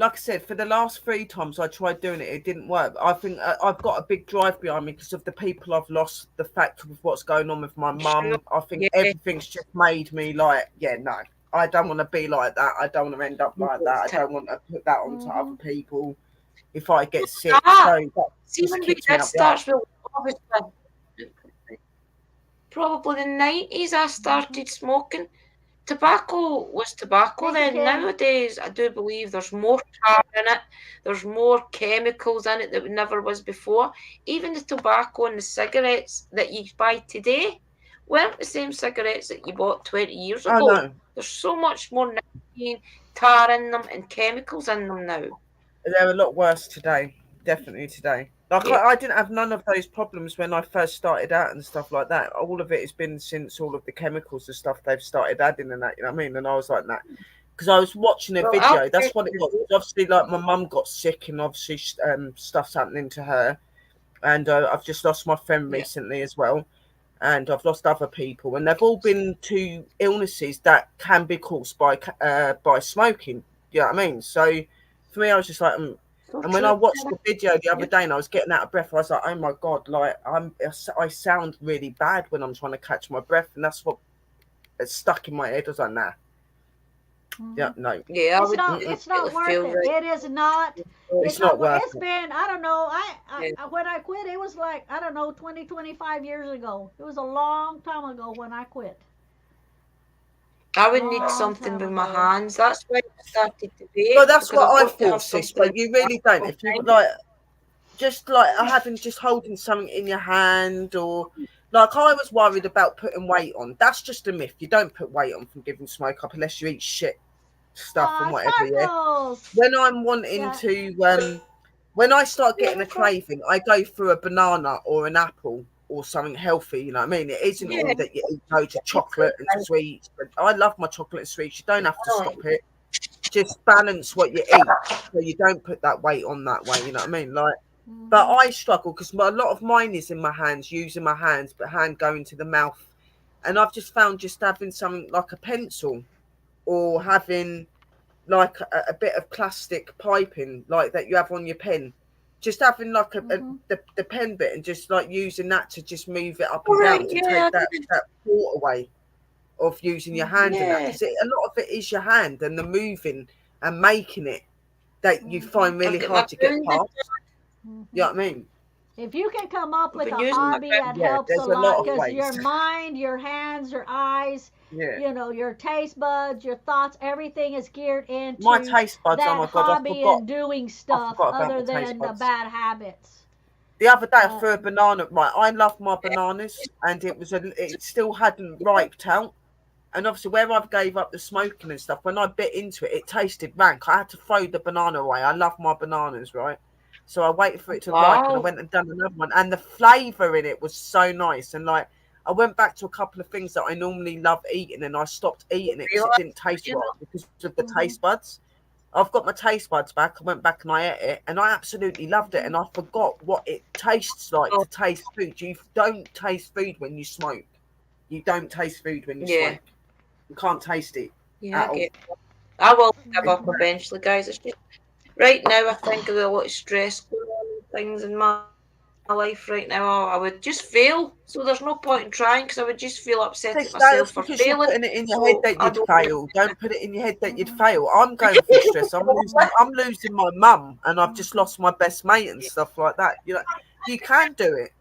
like I said, for the last 3 times I tried doing it, it didn't work. I think I've got a big drive behind me because of the people I've lost, the fact of what's going on with my mum. I think Yeah. everything's just made me like, yeah, no, I don't want to be like that. I don't want to end up like that. I don't want to put that onto other people if I get sick. So that See, just when we kicks me did up the start arse. with obviously probably the 90s I started smoking. Tobacco was tobacco Thank you, then. Kim. Nowadays, I do believe there's more tar in it. There's more chemicals in it that never was before. Even the tobacco and the cigarettes that you buy today weren't the same cigarettes that you bought 20 years Oh ago. no, There's so much more nicotine, tar in them, and chemicals in them now. they're a lot worse today. Definitely today. Like Yeah. I didn't have none of those problems when I first started out and stuff like that. All of it has been since all of the chemicals and stuff they've started adding and that. You know what I mean? And I was like, nah, because I was watching a Well, video. That's what it was. Obviously, like my mum got sick and obviously stuff's happening to her. And I've just lost my friend recently as well. And I've lost other people, and they've all been to illnesses that can be caused by smoking. You know what I mean? So for me, I was just like, and when I watched the video the other day and I was getting out of breath, I was like, oh my god, like I sound really bad when I'm trying to catch my breath, and that's what it's stuck in my head. I was like, nah, yeah, no, Yeah, It's not worth it. right. It is not. it's not worth It's it. been, I don't know. When I quit, it was like, I don't know, 20, 25 years ago. It was a long time ago when I quit. I would need something with my hands. That's why I started to vape. Well, that's because what I got to have thought, sis. something But you really don't. If you like, just like having just holding something in your hand, or like I was worried about putting weight on. That's just a myth. You don't put weight on from giving smoke up unless you eat shit stuff and whatever. Yeah. Sparkles. When I'm wanting to, when I start getting a craving, I go for a banana or an apple or something healthy. You know what I mean? It isn't all that you eat loads of chocolate and sweets. But I love my chocolate and sweets. You don't have to stop it. Just balance what you eat so you don't put that weight on that way. You know what I mean? Like. But I struggle because a lot of mine is in my hands, using my hands, but hand going to the mouth. And I've just found just having something like a pencil or having like a bit of plastic piping like that you have on your pen. Just having like the pen bit and just like using that to just move it up and down to take that thought away of using your hand in that. Because a lot of it is your hand and the moving and making it that you find really hard to get past. You know what I mean? If you can come up with a hobby that helps a lot, because your mind, your hands, your eyes, you know, your taste buds, your thoughts, everything is geared into my taste buds, that oh my God, hobby and doing stuff other than the bad habits. The other day I threw a banana. Right, I love my bananas, and it still hadn't riped out. And obviously, where I've gave up the smoking and stuff, when I bit into it, it tasted rank. I had to throw the banana away. I love my bananas, right? So I waited for it to ripen. I went and done another one, and the flavour in it was so nice. And like, I went back to a couple of things that I normally love eating, and I stopped eating it because it didn't taste right because of the taste buds. I've got my taste buds back. I went back and I ate it, and I absolutely loved it. And I forgot what it tastes like to taste food. You don't taste food when you smoke. You don't taste food when you smoke. You can't taste it. Yeah, I will give up eventually, guys. It's just right now. I think there's a lot of stress going on and things in my life right now. I would just fail. So there's no point in trying because I would just feel upset at myself for failing. You're putting it in your head that you'd fail. Don't put it in your head that you'd fail. I'm going through stress. I'm losing my mum, and I've just lost my best mate and stuff like that. You know, you can do it.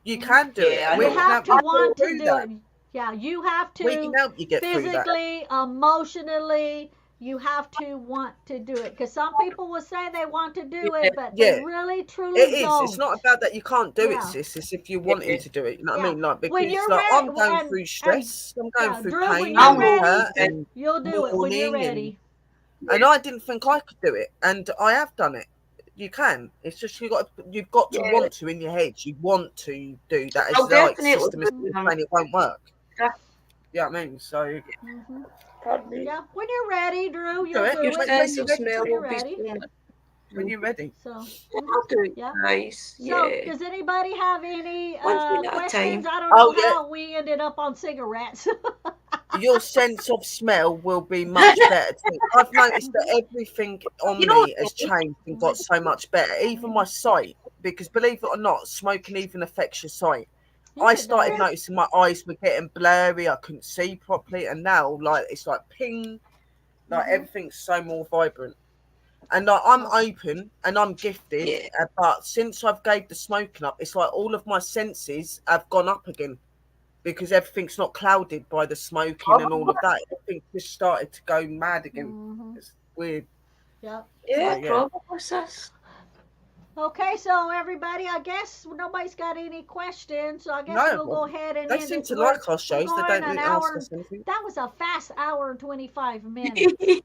You can do it. You have to want to do it. Yeah, you have to. We can help you get physically, emotionally. You have to want to do it, because some people will say they want to do it, but they really, truly don't. It's not about that you can't do it, sis. It's if you want to do it. You know what I mean? Like, because when you're like, ready, I'm going through stress. I'm going through Drew, pain. When you're ready, you'll do it when you're ready. And I didn't think I could do it, and I have done it. You can. It's just you've got to want to in your head. You want to do that. It's like system is saying it won't work. Yeah, I mean, so. Yeah, when you're ready, Drew, you'll do it. Your sense of smell will be ready. when you're ready. So, I'll do it, yeah. guys. So, Yeah. does anybody have any One thing at a questions? time. I don't Oh know yeah, how we ended up on cigarettes. your sense of smell will be much better too. I've noticed that everything on You know, me has changed and got so much better, even my sight. Because believe it or not, smoking even affects your sight. I Yes, it started does. noticing my eyes were getting blurry, I couldn't see properly, and now like it's like ping, like everything's so more vibrant. And like I'm Oh. open and I'm gifted, yeah. but since I've gave the smoking up, it's like all of my senses have gone up again because everything's not clouded by the smoking and all of that. Everything just started to go mad again. Mm-hmm. It's weird. Yep. Yeah, But yeah. probably, sis. Okay, so everybody, I guess nobody's got any questions, so I guess No, we'll go ahead and they end seem this. to like our We're shows. They going don't an really ask hour. us anything. That was a fast hour and 25 minutes.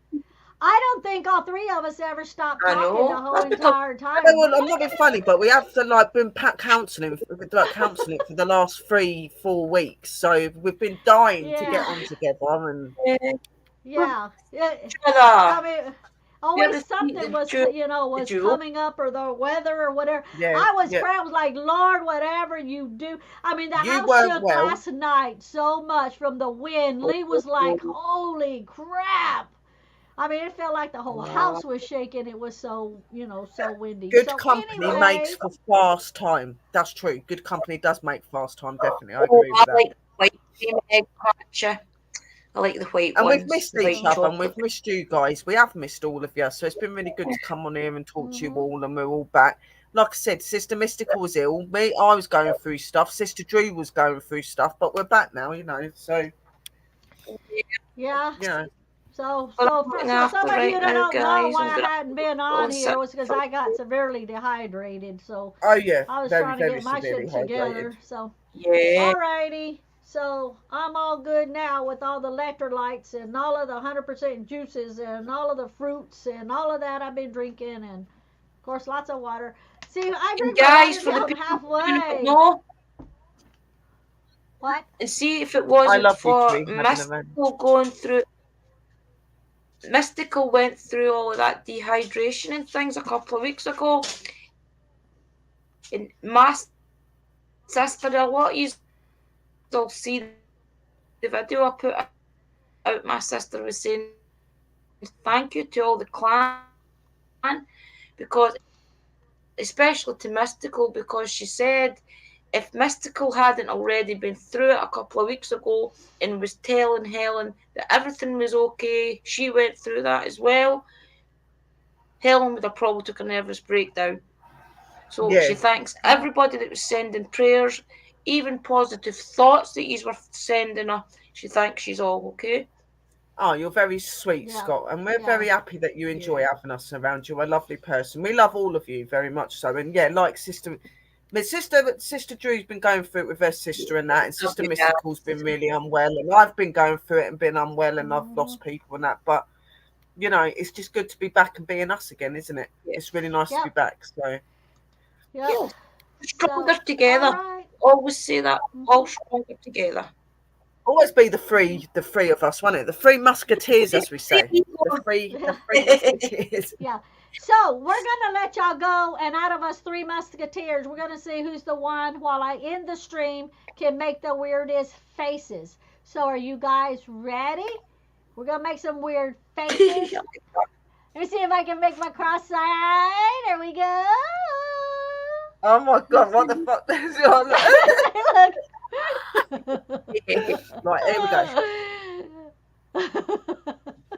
I don't think all three of us ever stopped I talking the know. whole That's because entire time. Well, I'm not being funny, but we have to like been counselling for the last 3-4 weeks. So we've been dying to get Yeah, on together, and yeah. I Trevor, mean, you always ever see something was, the was duo? coming up or the weather or whatever. yeah, I was yeah. praying. I was like, Lord, whatever you do. I mean, the You house weren't shook well. last night so much from the wind. Lee was like, holy crap. I mean, it felt like the whole house was shaking. It was so, so windy. Good So company makes anyway, for fast time. That's true. Good company does make fast time. Definitely, I Oh, agree I with that. like the white cream egg patcha. I like the white And we've ones, missed the white each other, and chocolate. we've missed you guys. We have missed all of you, so it's been really good to come on here and talk to you mhm. all, and we're all back. Like I said, Sister Mystical was ill. I was going through stuff. Sister Drew was going through stuff, but we're back now, So Yeah. you know, So, But so I'm for looking so some after of right you that now, don't know guys. why I'm I gonna hadn't been go on and here sit was because for I got severely dehydrated. So oh yeah, I was very, trying to very get my severely shit hydrated. together. So, yeah. alrighty. So I'm all good now with all the electrolytes and all of the 100% juices and all of the fruits and all of that I've been drinking, and of course lots of water. See, I And drink my guys, water for the down people who don't halfway. know, What? and see if it I wasn't love you for three having a man. Mystical went through all of that dehydration and things a couple of weeks ago. And my sister, a lot of you will see the video I put out. My sister was saying thank you to all the clan, because especially to Mystical, because she said if Mystical hadn't already been through it a couple of weeks ago and was telling Helen that everything was okay, she went through that as well, Helen would have probably took a nervous breakdown. So Yeah. she thanks everybody that was sending prayers, even positive thoughts that you were sending her. She thinks she's all okay. Oh, you're very sweet, Yeah. Scott, and we're Yeah. very happy that you enjoy having us around. You're a lovely person. We love all of you very much so. And yeah, like Sister Drew's been going through it with her sister and that, and Sister Mystical's been really unwell, and I've been going through it and been unwell, and I've lost people and that. But it's just good to be back and being us again, isn't it? Yeah. It's really nice to be back. So Yep. Stronger So, together. all right. Always say that. All stronger together. always be the three of us, won't it? The three musketeers, as we say. The three musketeers. Yeah. So we're gonna let y'all go, and out of us three musketeers, we're gonna see who's the one while I end the stream can make the weirdest faces. So are you guys ready? We're gonna make some weird faces. Let me see if I can make my cross sign. There we go. Oh my god, what the fuck is on? Look. Right, here we go.